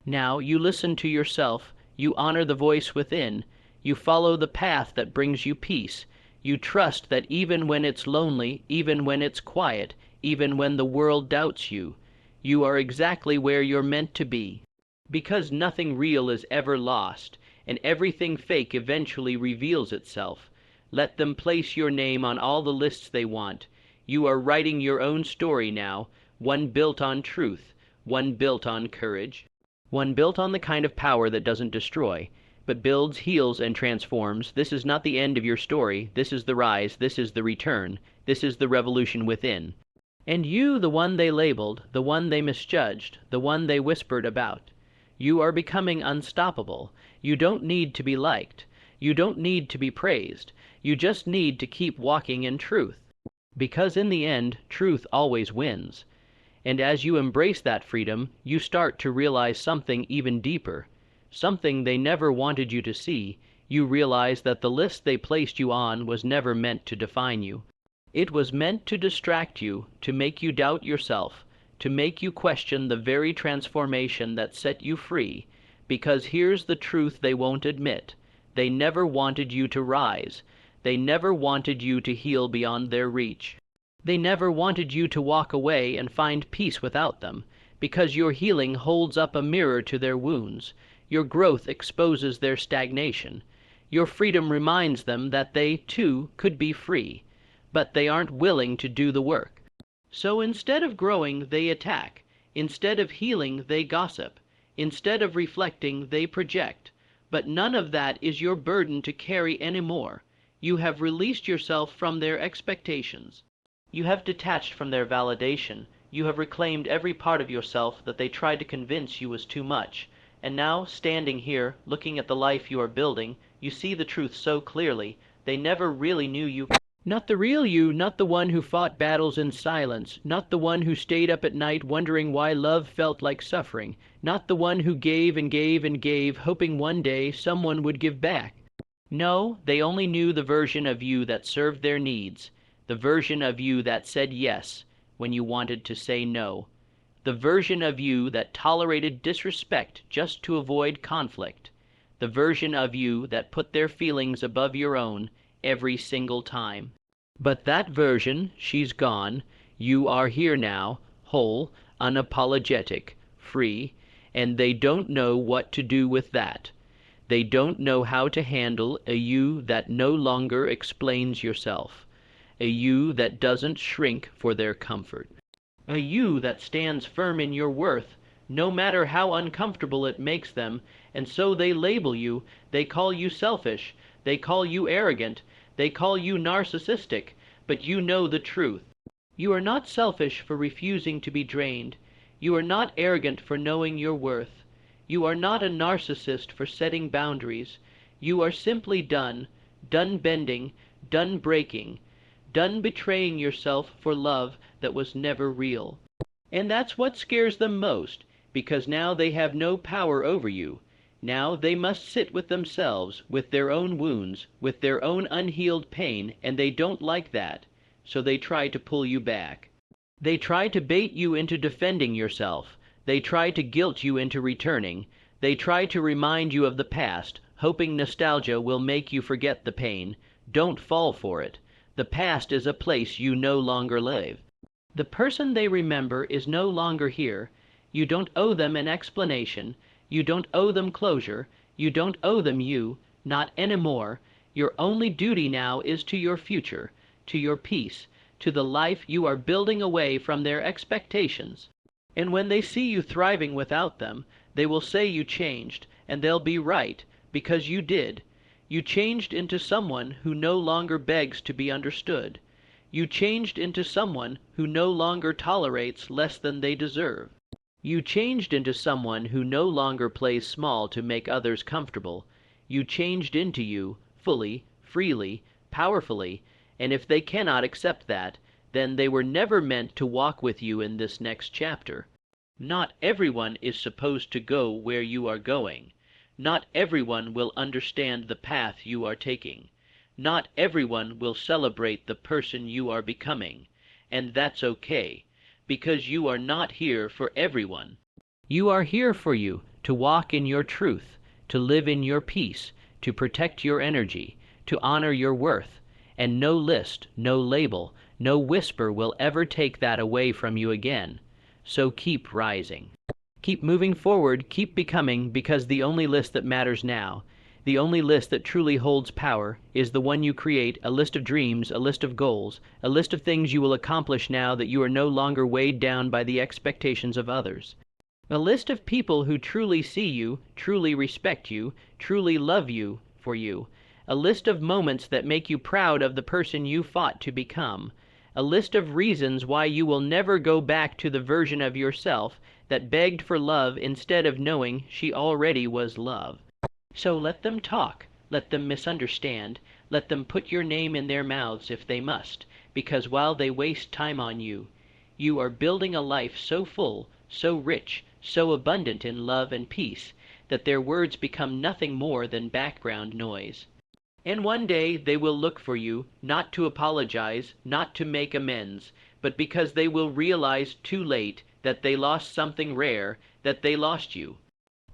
Now you listen to yourself. You honor the voice within. You follow the path that brings you peace. You trust that even when it's lonely, even when it's quiet, even when the world doubts you, you are exactly where you're meant to be. Because nothing real is ever lost, and everything fake eventually reveals itself. Let them place your name on all the lists they want. You are writing your own story now, one built on truth, one built on courage. One built on the kind of power that doesn't destroy, but builds, heals, and transforms. This is not the end of your story. This is the rise. This is the return. This is the revolution within. And you, the one they labeled, the one they misjudged, the one they whispered about, you are becoming unstoppable. You don't need to be liked. You don't need to be praised. You just need to keep walking in truth. Because in the end, truth always wins. And as you embrace that freedom, you start to realize something even deeper, something they never wanted you to see. You realize that the list they placed you on was never meant to define you. It was meant to distract you, to make you doubt yourself, to make you question the very transformation that set you free. Because here's the truth they won't admit. They never wanted you to rise. They never wanted you to heal beyond their reach. They never wanted you to walk away and find peace without them, because your healing holds up a mirror to their wounds. Your growth exposes their stagnation. Your freedom reminds them that they, too, could be free, but they aren't willing to do the work. So instead of growing, they attack. Instead of healing, they gossip. Instead of reflecting, they project. But none of that is your burden to carry anymore. You have released yourself from their expectations. You have detached from their validation. You have reclaimed every part of yourself that they tried to convince you was too much. And now, standing here, looking at the life you are building, you see the truth so clearly. They never really knew you. Not the real you, not the one who fought battles in silence, not the one who stayed up at night wondering why love felt like suffering, not the one who gave and gave and gave, hoping one day someone would give back. No, they only knew the version of you that served their needs, the version of you that said yes when you wanted to say no, the version of you that tolerated disrespect just to avoid conflict, the version of you that put their feelings above your own every single time. But that version, she's gone. You are here now, whole, unapologetic, free, and they don't know what to do with that. They don't know how to handle a you that no longer explains yourself, a you that doesn't shrink for their comfort, a you that stands firm in your worth, no matter how uncomfortable it makes them, and so they label you, they call you selfish, they call you arrogant, they call you narcissistic, but you know the truth. You are not selfish for refusing to be drained. You are not arrogant for knowing your worth. You are not a narcissist for setting boundaries. You are simply done bending, done breaking, done betraying yourself for love that was never real. And that's what scares them most, because now they have no power over you. Now they must sit with themselves, with their own wounds, with their own unhealed pain, and they don't like that, so they try to pull you back. They try to bait you into defending yourself. They try to guilt you into returning. They try to remind you of the past, hoping nostalgia will make you forget the pain. Don't fall for it. The past is a place you no longer live. The person they remember is no longer here. You don't owe them an explanation. You don't owe them closure. You don't owe them you, not anymore. Your only duty now is to your future, to your peace, to the life you are building away from their expectations. And when they see you thriving without them, they will say you changed, and they'll be right, because you did. You changed into someone who no longer begs to be understood. You changed into someone who no longer tolerates less than they deserve. You changed into someone who no longer plays small to make others comfortable. You changed into you, fully, freely, powerfully, and if they cannot accept that, then they were never meant to walk with you in this next chapter. Not everyone is supposed to go where you are going. Not everyone will understand the path you are taking. Not everyone will celebrate the person you are becoming, and that's okay, because you are not here for everyone. You are here for you, to walk in your truth, to live in your peace, to protect your energy, to honor your worth, and no list, no label, no whisper will ever take that away from you again. So keep rising. Keep moving forward, keep becoming, because the only list that matters now, the only list that truly holds power, is the one you create, a list of dreams, a list of goals, a list of things you will accomplish now that you are no longer weighed down by the expectations of others. A list of people who truly see you, truly respect you, truly love you for you. A list of moments that make you proud of the person you fought to become. A list of reasons why you will never go back to the version of yourself that begged for love instead of knowing she already was love. So let them talk, let them misunderstand, let them put your name in their mouths if they must, because while they waste time on you, you are building a life so full, so rich, so abundant in love and peace, that their words become nothing more than background noise. And one day they will look for you, not to apologize, not to make amends, but because they will realize too late that they lost something rare, that they lost you.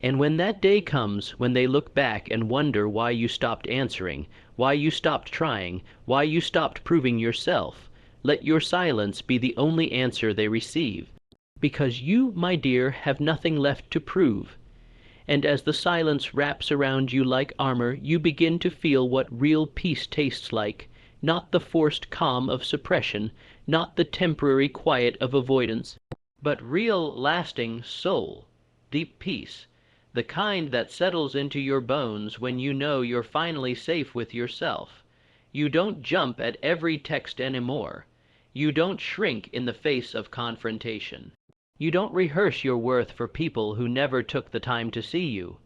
And when that day comes, when they look back and wonder why you stopped answering, why you stopped trying, why you stopped proving yourself, let your silence be the only answer they receive. Because you, my dear, have nothing left to prove. And as the silence wraps around you like armor, you begin to feel what real peace tastes like, not the forced calm of suppression, not the temporary quiet of avoidance, but real, lasting soul, deep peace, the kind that settles into your bones when you know you're finally safe with yourself. You don't jump at every text anymore. You don't shrink in the face of confrontation. You don't rehearse your worth for people who never took the time to see you.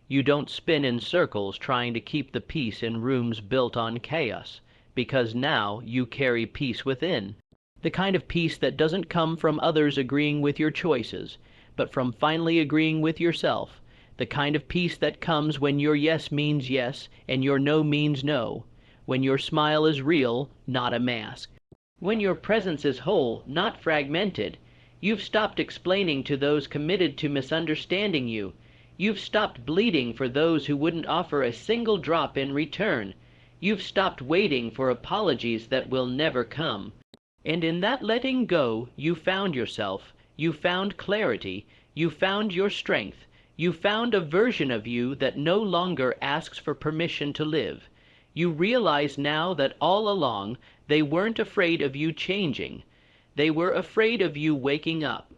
You don't spin in circles trying to keep the peace in rooms built on chaos, because now you carry peace within. The kind of peace that doesn't come from others agreeing with your choices, but from finally agreeing with yourself. The kind of peace that comes when your yes means yes and your no means no. When your smile is real, not a mask. When your presence is whole, not fragmented. You've stopped explaining to those committed to misunderstanding you. You've stopped bleeding for those who wouldn't offer a single drop in return. You've stopped waiting for apologies that will never come. And in that letting go, you found yourself, you found clarity, you found your strength, you found a version of you that no longer asks for permission to live. You realize now that all along they weren't afraid of you changing. They were afraid of you waking up.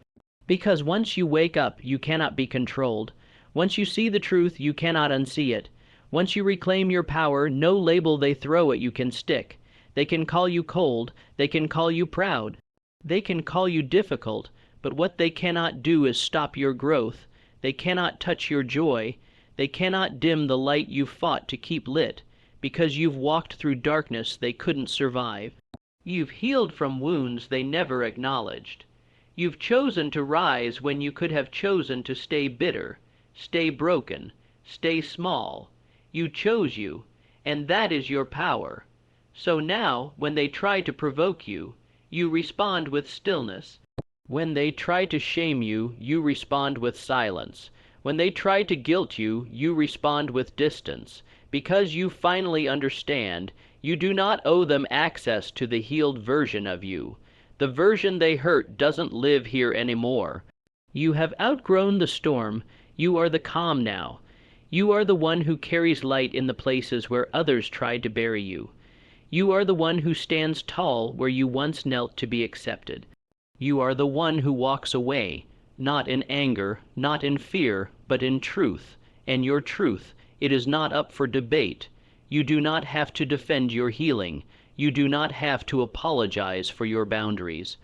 Because once you wake up, you cannot be controlled. Once you see the truth, you cannot unsee it. Once you reclaim your power, no label they throw at you can stick. They can call you cold, they can call you proud, they can call you difficult, but what they cannot do is stop your growth. They cannot touch your joy. They cannot dim the light you fought to keep lit, because you've walked through darkness they couldn't survive. You've healed from wounds they never acknowledged. You've chosen to rise when you could have chosen to stay bitter, stay broken, stay small. You chose you, and that is your power. So now, when they try to provoke you, you respond with stillness. When they try to shame you, you respond with silence. When they try to guilt you, you respond with distance. Because you finally understand, you do not owe them access to the healed version of you. The version they hurt doesn't live here anymore. You have outgrown the storm. You are the calm now. You are the one who carries light in the places where others tried to bury you. You are the one who stands tall where you once knelt to be accepted. You are the one who walks away, not in anger, not in fear, but in truth. And your truth, it is not up for debate. You do not have to defend your healing. You do not have to apologize for your boundaries.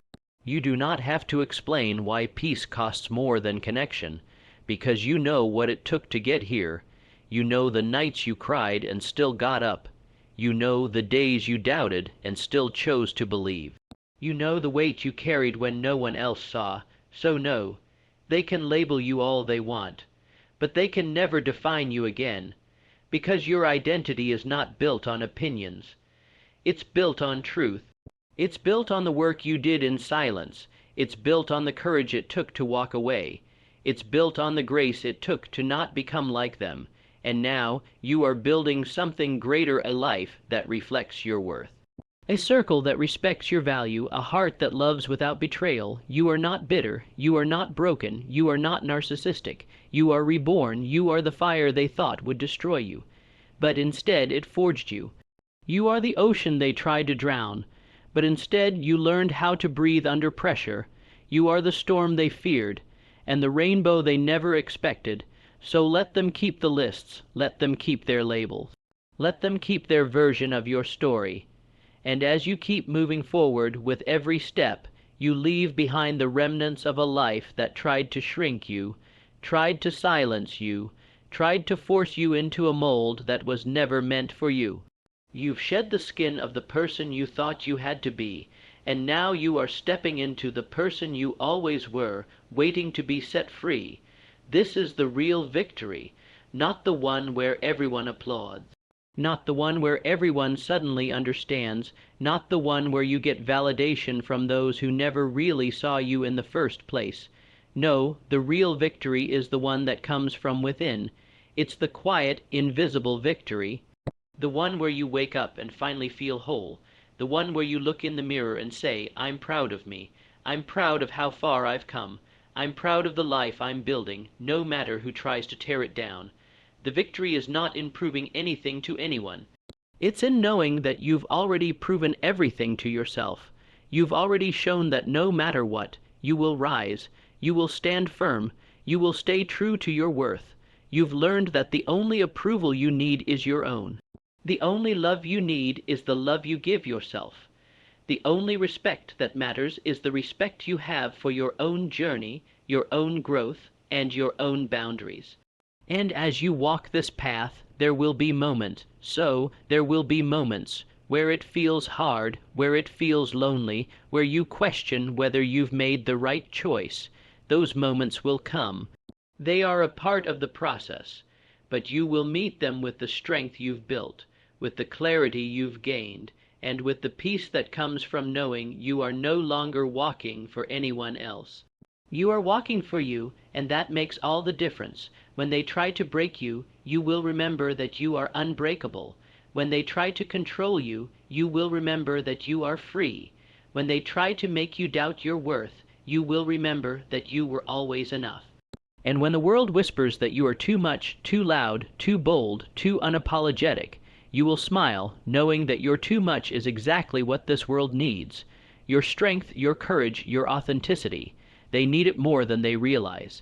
You do not have to explain why peace costs more than connection, because you know what it took to get here. You know the nights you cried and still got up. You know the days you doubted and still chose to believe. You know the weight you carried when no one else saw. So no, they can label you all they want, but they can never define you again, because your identity is not built on opinions. It's built on truth. It's built on the work you did in silence. It's built on the courage it took to walk away. It's built on the grace it took to not become like them. And now you are building something greater, a life that reflects your worth. A circle that respects your value, a heart that loves without betrayal. You are not bitter. You are not broken. You are not narcissistic. You are reborn. You are the fire they thought would destroy you, but instead it forged you. You are the ocean they tried to drown, but instead you learned how to breathe under pressure. You are the storm they feared, and the rainbow they never expected. So let them keep the lists. Let them keep their labels. Let them keep their version of your story. And as you keep moving forward with every step, you leave behind the remnants of a life that tried to shrink you, tried to silence you, tried to force you into a mold that was never meant for you. You've shed the skin of the person you thought you had to be, and now you are stepping into the person you always were, waiting to be set free. This is the real victory, not the one where everyone applauds. Not the one where everyone suddenly understands, not the one where you get validation from those who never really saw you in the first place. No, the real victory is the one that comes from within. It's the quiet, invisible victory. The one where you wake up and finally feel whole. The one where you look in the mirror and say, I'm proud of me. I'm proud of how far I've come. I'm proud of the life I'm building, no matter who tries to tear it down. The victory is not in proving anything to anyone. It's in knowing that you've already proven everything to yourself. You've already shown that no matter what, you will rise, you will stand firm, you will stay true to your worth. You've learned that the only approval you need is your own. The only love you need is the love you give yourself. The only respect that matters is the respect you have for your own journey, your own growth, and your own boundaries. And as you walk this path, there will be moments, where it feels hard, where it feels lonely, where you question whether you've made the right choice. Those moments will come. They are a part of the process, but you will meet them with the strength you've built, with the clarity you've gained, and with the peace that comes from knowing you are no longer walking for anyone else. You are walking for you, and that makes all the difference. When they try to break you, you will remember that you are unbreakable. When they try to control you, you will remember that you are free. When they try to make you doubt your worth, you will remember that you were always enough. And when the world whispers that you are too much, too loud, too bold, too unapologetic, you will smile, knowing that your too much is exactly what this world needs. Your strength, your courage, your authenticity. They need it more than they realize.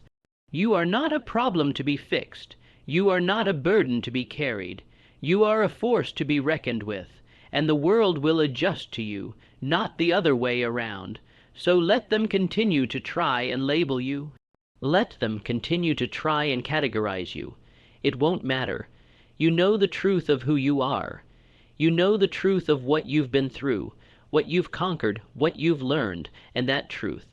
You are not a problem to be fixed. You are not a burden to be carried. You are a force to be reckoned with, and the world will adjust to you, not the other way around. So let them continue to try and label you. Let them continue to try and categorize you. It won't matter. You know the truth of who you are. You know the truth of what you've been through, what you've conquered, what you've learned, and that truth.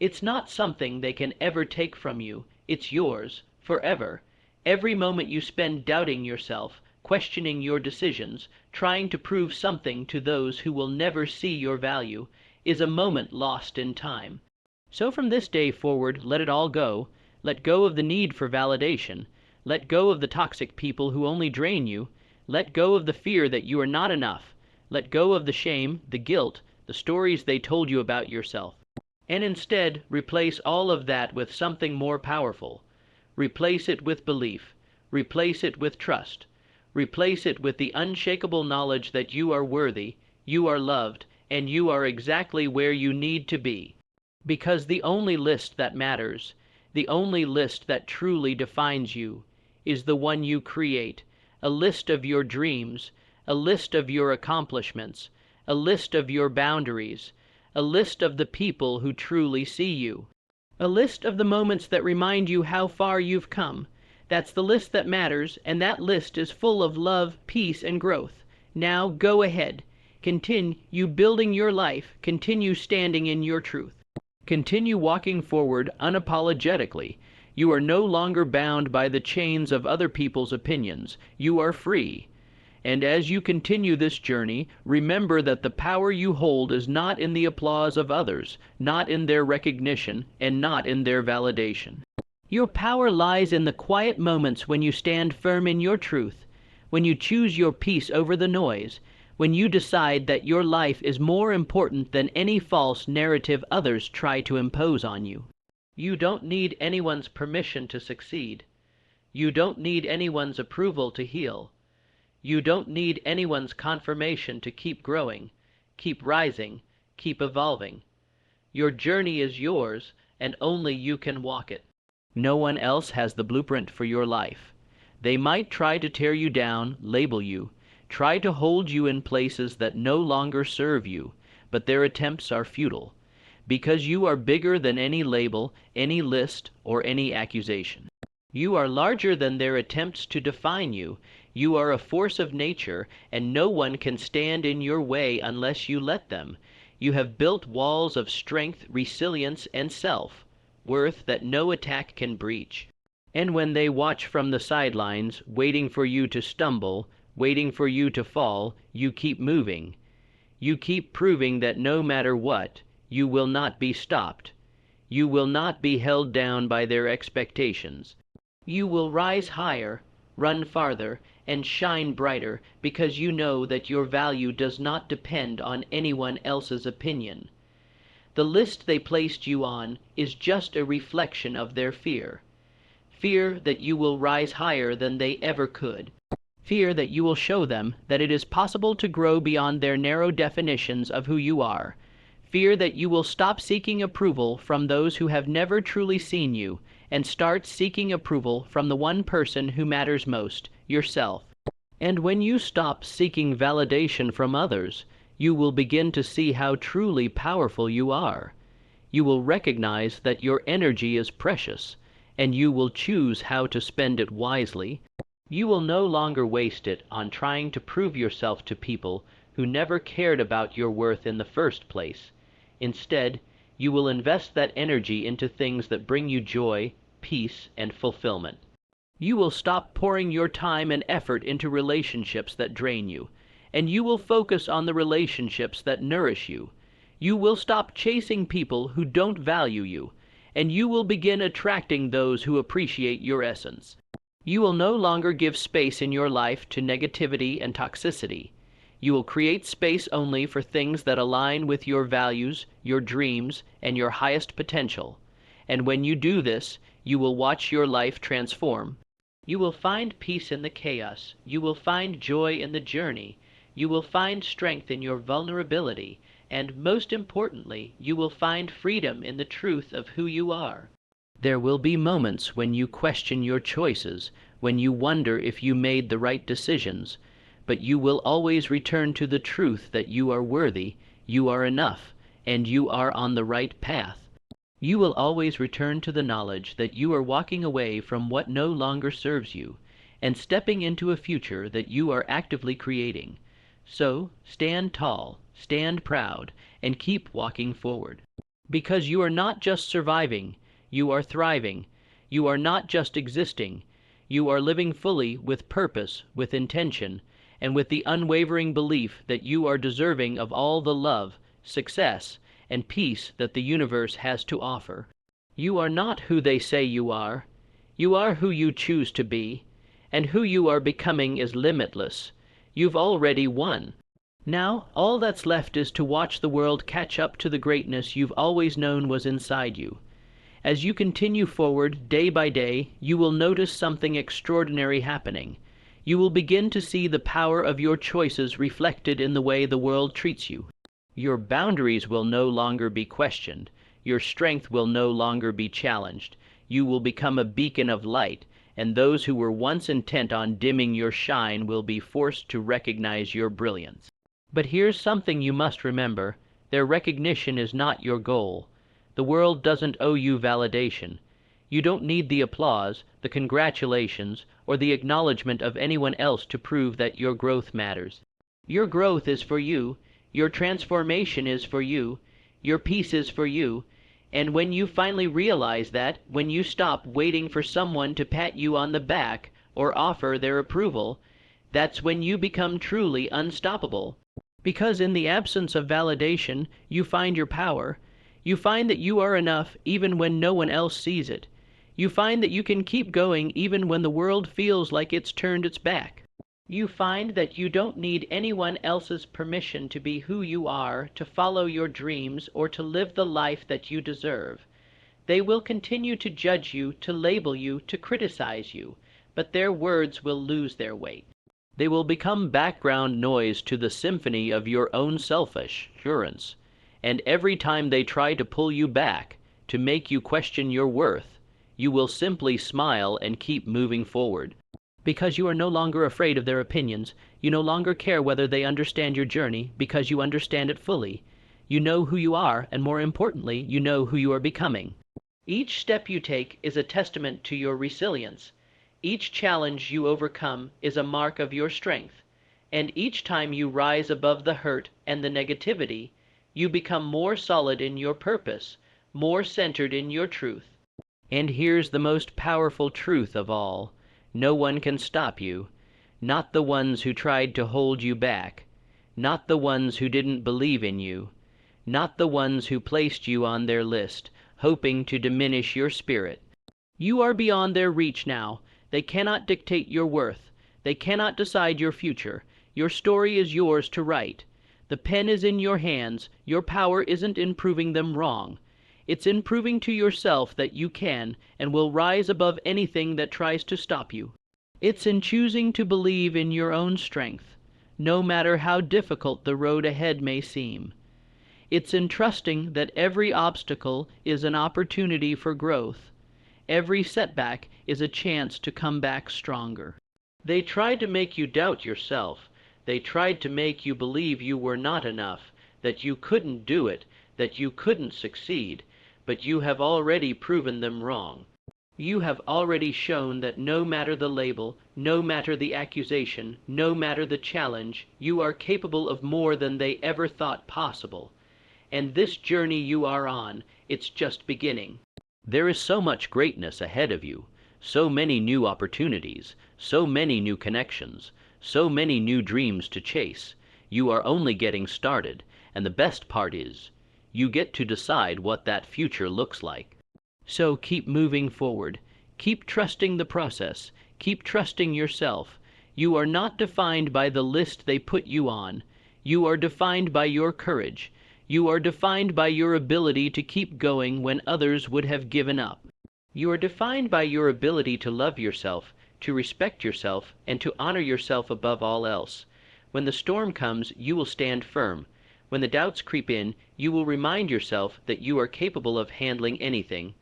It's not something they can ever take from you. It's yours, forever. Every moment you spend doubting yourself, questioning your decisions, trying to prove something to those who will never see your value, is a moment lost in time. So from this day forward, let it all go. Let go of the need for validation. Let go of the toxic people who only drain you. Let go of the fear that you are not enough. Let go of the shame, the guilt, the stories they told you about yourself. And instead, replace all of that with something more powerful. Replace it with belief. Replace it with trust. Replace it with the unshakable knowledge that you are worthy, you are loved, and you are exactly where you need to be. Because the only list that matters, the only list that truly defines you, is the one you create, a list of your dreams, a list of your accomplishments, a list of your boundaries, a list of the people who truly see you, a list of the moments that remind you how far you've come. That's the list that matters, and that list is full of love, peace, and growth. Now go ahead. Continue building your life. Continue standing in your truth. Continue walking forward unapologetically. You are no longer bound by the chains of other people's opinions. You are free. And as you continue this journey, remember that the power you hold is not in the applause of others, not in their recognition, and not in their validation. Your power lies in the quiet moments when you stand firm in your truth, when you choose your peace over the noise, when you decide that your life is more important than any false narrative others try to impose on you. You don't need anyone's permission to succeed. You don't need anyone's approval to heal. You don't need anyone's confirmation to keep growing, keep rising, keep evolving. Your journey is yours, and only you can walk it. No one else has the blueprint for your life. They might try to tear you down, label you, try to hold you in places that no longer serve you, but their attempts are futile, because you are bigger than any label, any list, or any accusation. You are larger than their attempts to define you. You are a force of nature, and no one can stand in your way unless you let them. You have built walls of strength, resilience, and self-worth that no attack can breach. And when they watch from the sidelines, waiting for you to stumble, waiting for you to fall, you keep moving. You keep proving that no matter what, you will not be stopped. You will not be held down by their expectations. You will rise higher, run farther, and shine brighter, because you know that your value does not depend on anyone else's opinion. The list they placed you on is just a reflection of their fear. Fear that you will rise higher than they ever could. Fear that you will show them that it is possible to grow beyond their narrow definitions of who you are. Fear that you will stop seeking approval from those who have never truly seen you and start seeking approval from the one person who matters most, yourself. And when you stop seeking validation from others, you will begin to see how truly powerful you are. You will recognize that your energy is precious, and you will choose how to spend it wisely. You will no longer waste it on trying to prove yourself to people who never cared about your worth in the first place. Instead, you will invest that energy into things that bring you joy, peace, and fulfillment. You will stop pouring your time and effort into relationships that drain you, and you will focus on the relationships that nourish you. You will stop chasing people who don't value you, and you will begin attracting those who appreciate your essence. You will no longer give space in your life to negativity and toxicity. You will create space only for things that align with your values, your dreams, and your highest potential. And when you do this, you will watch your life transform. You will find peace in the chaos. You will find joy in the journey. You will find strength in your vulnerability. And most importantly, you will find freedom in the truth of who you are. There will be moments when you question your choices, when you wonder if you made the right decisions, but you will always return to the truth that you are worthy, you are enough, and you are on the right path. You will always return to the knowledge that you are walking away from what no longer serves you, and stepping into a future that you are actively creating. So, stand tall, stand proud, and keep walking forward. Because you are not just surviving, you are thriving. You are not just existing, you are living fully with purpose, with intention, and with the unwavering belief that you are deserving of all the love, success, and peace that the universe has to offer. You are not who they say you are. You are who you choose to be, and who you are becoming is limitless. You've already won. Now, all that's left is to watch the world catch up to the greatness you've always known was inside you. As you continue forward day by day, you will notice something extraordinary happening. You will begin to see the power of your choices reflected in the way the world treats you. Your boundaries will no longer be questioned. Your strength will no longer be challenged. You will become a beacon of light, and those who were once intent on dimming your shine will be forced to recognize your brilliance. But here's something you must remember. Their recognition is not your goal. The world doesn't owe you validation. You don't need the applause, the congratulations, or the acknowledgement of anyone else to prove that your growth matters. Your growth is for you, your transformation is for you, your peace is for you, and when you finally realize that, when you stop waiting for someone to pat you on the back or offer their approval, that's when you become truly unstoppable. Because in the absence of validation, you find your power. You find that you are enough even when no one else sees it. You find that you can keep going even when the world feels like it's turned its back. You find that you don't need anyone else's permission to be who you are, to follow your dreams, or to live the life that you deserve. They will continue to judge you, to label you, to criticize you, but their words will lose their weight. They will become background noise to the symphony of your own selfish assurance. And every time they try to pull you back, to make you question your worth, you will simply smile and keep moving forward. Because you are no longer afraid of their opinions, you no longer care whether they understand your journey, because you understand it fully. You know who you are, and more importantly, you know who you are becoming. Each step you take is a testament to your resilience. Each challenge you overcome is a mark of your strength. And each time you rise above the hurt and the negativity, you become more solid in your purpose, more centered in your truth. And here's the most powerful truth of all. No one can stop you. Not the ones who tried to hold you back. Not the ones who didn't believe in you. Not the ones who placed you on their list, hoping to diminish your spirit. You are beyond their reach now. They cannot dictate your worth. They cannot decide your future. Your story is yours to write. The pen is in your hands. Your power isn't in proving them wrong. It's in proving to yourself that you can and will rise above anything that tries to stop you. It's in choosing to believe in your own strength, no matter how difficult the road ahead may seem. It's in trusting that every obstacle is an opportunity for growth. Every setback is a chance to come back stronger. They tried to make you doubt yourself. They tried to make you believe you were not enough, that you couldn't do it, that you couldn't succeed, but you have already proven them wrong. You have already shown that no matter the label, no matter the accusation, no matter the challenge, you are capable of more than they ever thought possible. And this journey you are on, it's just beginning. There is so much greatness ahead of you, so many new opportunities, so many new connections, so many new dreams to chase. You are only getting started, and the best part is, you get to decide what that future looks like. So keep moving forward. Keep trusting the process. Keep trusting yourself. You are not defined by the list they put you on. You are defined by your courage. You are defined by your ability to keep going when others would have given up. You are defined by your ability to love yourself, to respect yourself, and to honor yourself above all else. When the storm comes, you will stand firm. When the doubts creep in, you will remind yourself that you are capable of handling anything.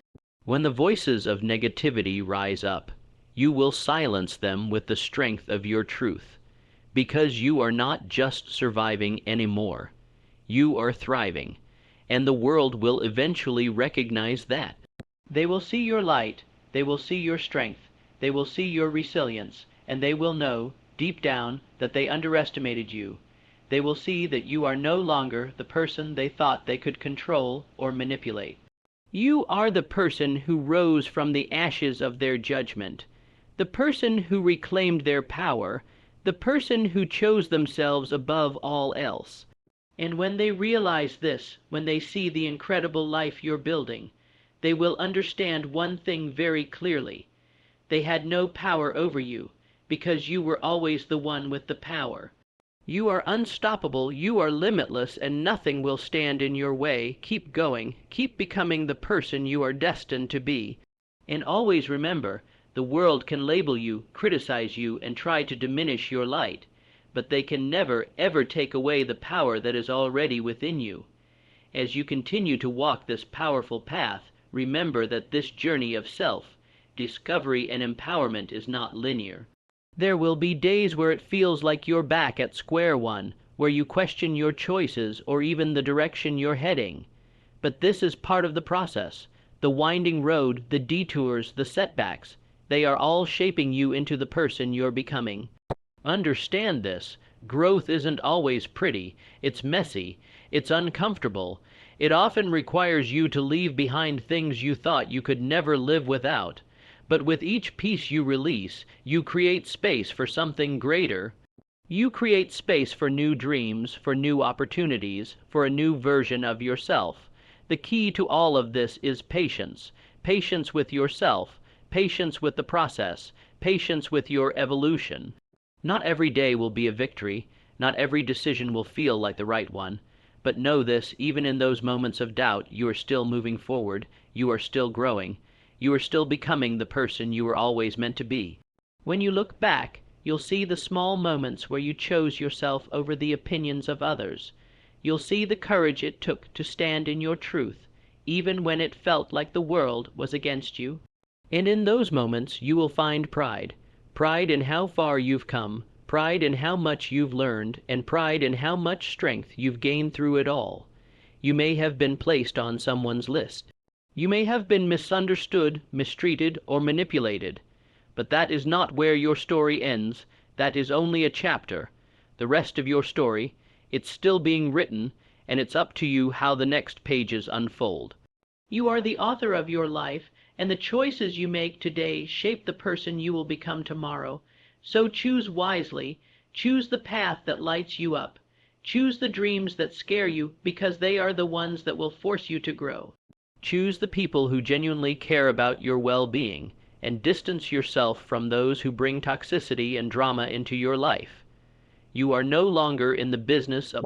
When the voices of negativity rise up, you will silence them with the strength of your truth, because you are not just surviving anymore. You are thriving, and the world will eventually recognize that. They will see your light, they will see your strength, they will see your resilience, and they will know, deep down, that they underestimated you. They will see that you are no longer the person they thought they could control or manipulate. You are the person who rose from the ashes of their judgment, the person who reclaimed their power, the person who chose themselves above all else. And when they realize this, when they see the incredible life you're building, they will understand one thing very clearly. They had no power over you, because you were always the one with the power. You are unstoppable, you are limitless, and nothing will stand in your way. Keep going, keep becoming the person you are destined to be. And always remember, the world can label you, criticize you, and try to diminish your light, but they can never, ever take away the power that is already within you. As you continue to walk this powerful path, remember that this journey of self, discovery, and empowerment is not linear. There will be days where it feels like you're back at square one, where you question your choices or even the direction you're heading. But this is part of the process. The winding road, the detours, the setbacks, they are all shaping you into the person you're becoming. Understand this. Growth isn't always pretty. It's messy. It's uncomfortable. It often requires you to leave behind things you thought you could never live without. But with each piece you release, you create space for something greater. You create space for new dreams, for new opportunities, for a new version of yourself. The key to all of this is patience. Patience with yourself, patience with the process, patience with your evolution. Not every day will be a victory. Not every decision will feel like the right one. But know this, even in those moments of doubt, you are still moving forward. You are still growing. You are still becoming the person you were always meant to be. When you look back, you'll see the small moments where you chose yourself over the opinions of others. You'll see the courage it took to stand in your truth, even when it felt like the world was against you. And in those moments you will find pride. Pride in how far you've come, pride in how much you've learned, and pride in how much strength you've gained through it all. You may have been placed on someone's list. You may have been misunderstood, mistreated, or manipulated. But that is not where your story ends. That is only a chapter. The rest of your story, it's still being written, and it's up to you how the next pages unfold. You are the author of your life, and the choices you make today shape the person you will become tomorrow. So choose wisely. Choose the path that lights you up. Choose the dreams that scare you, because they are the ones that will force you to grow. Choose the people who genuinely care about your well-being, and distance yourself from those who bring toxicity and drama into your life. You are no longer in the business of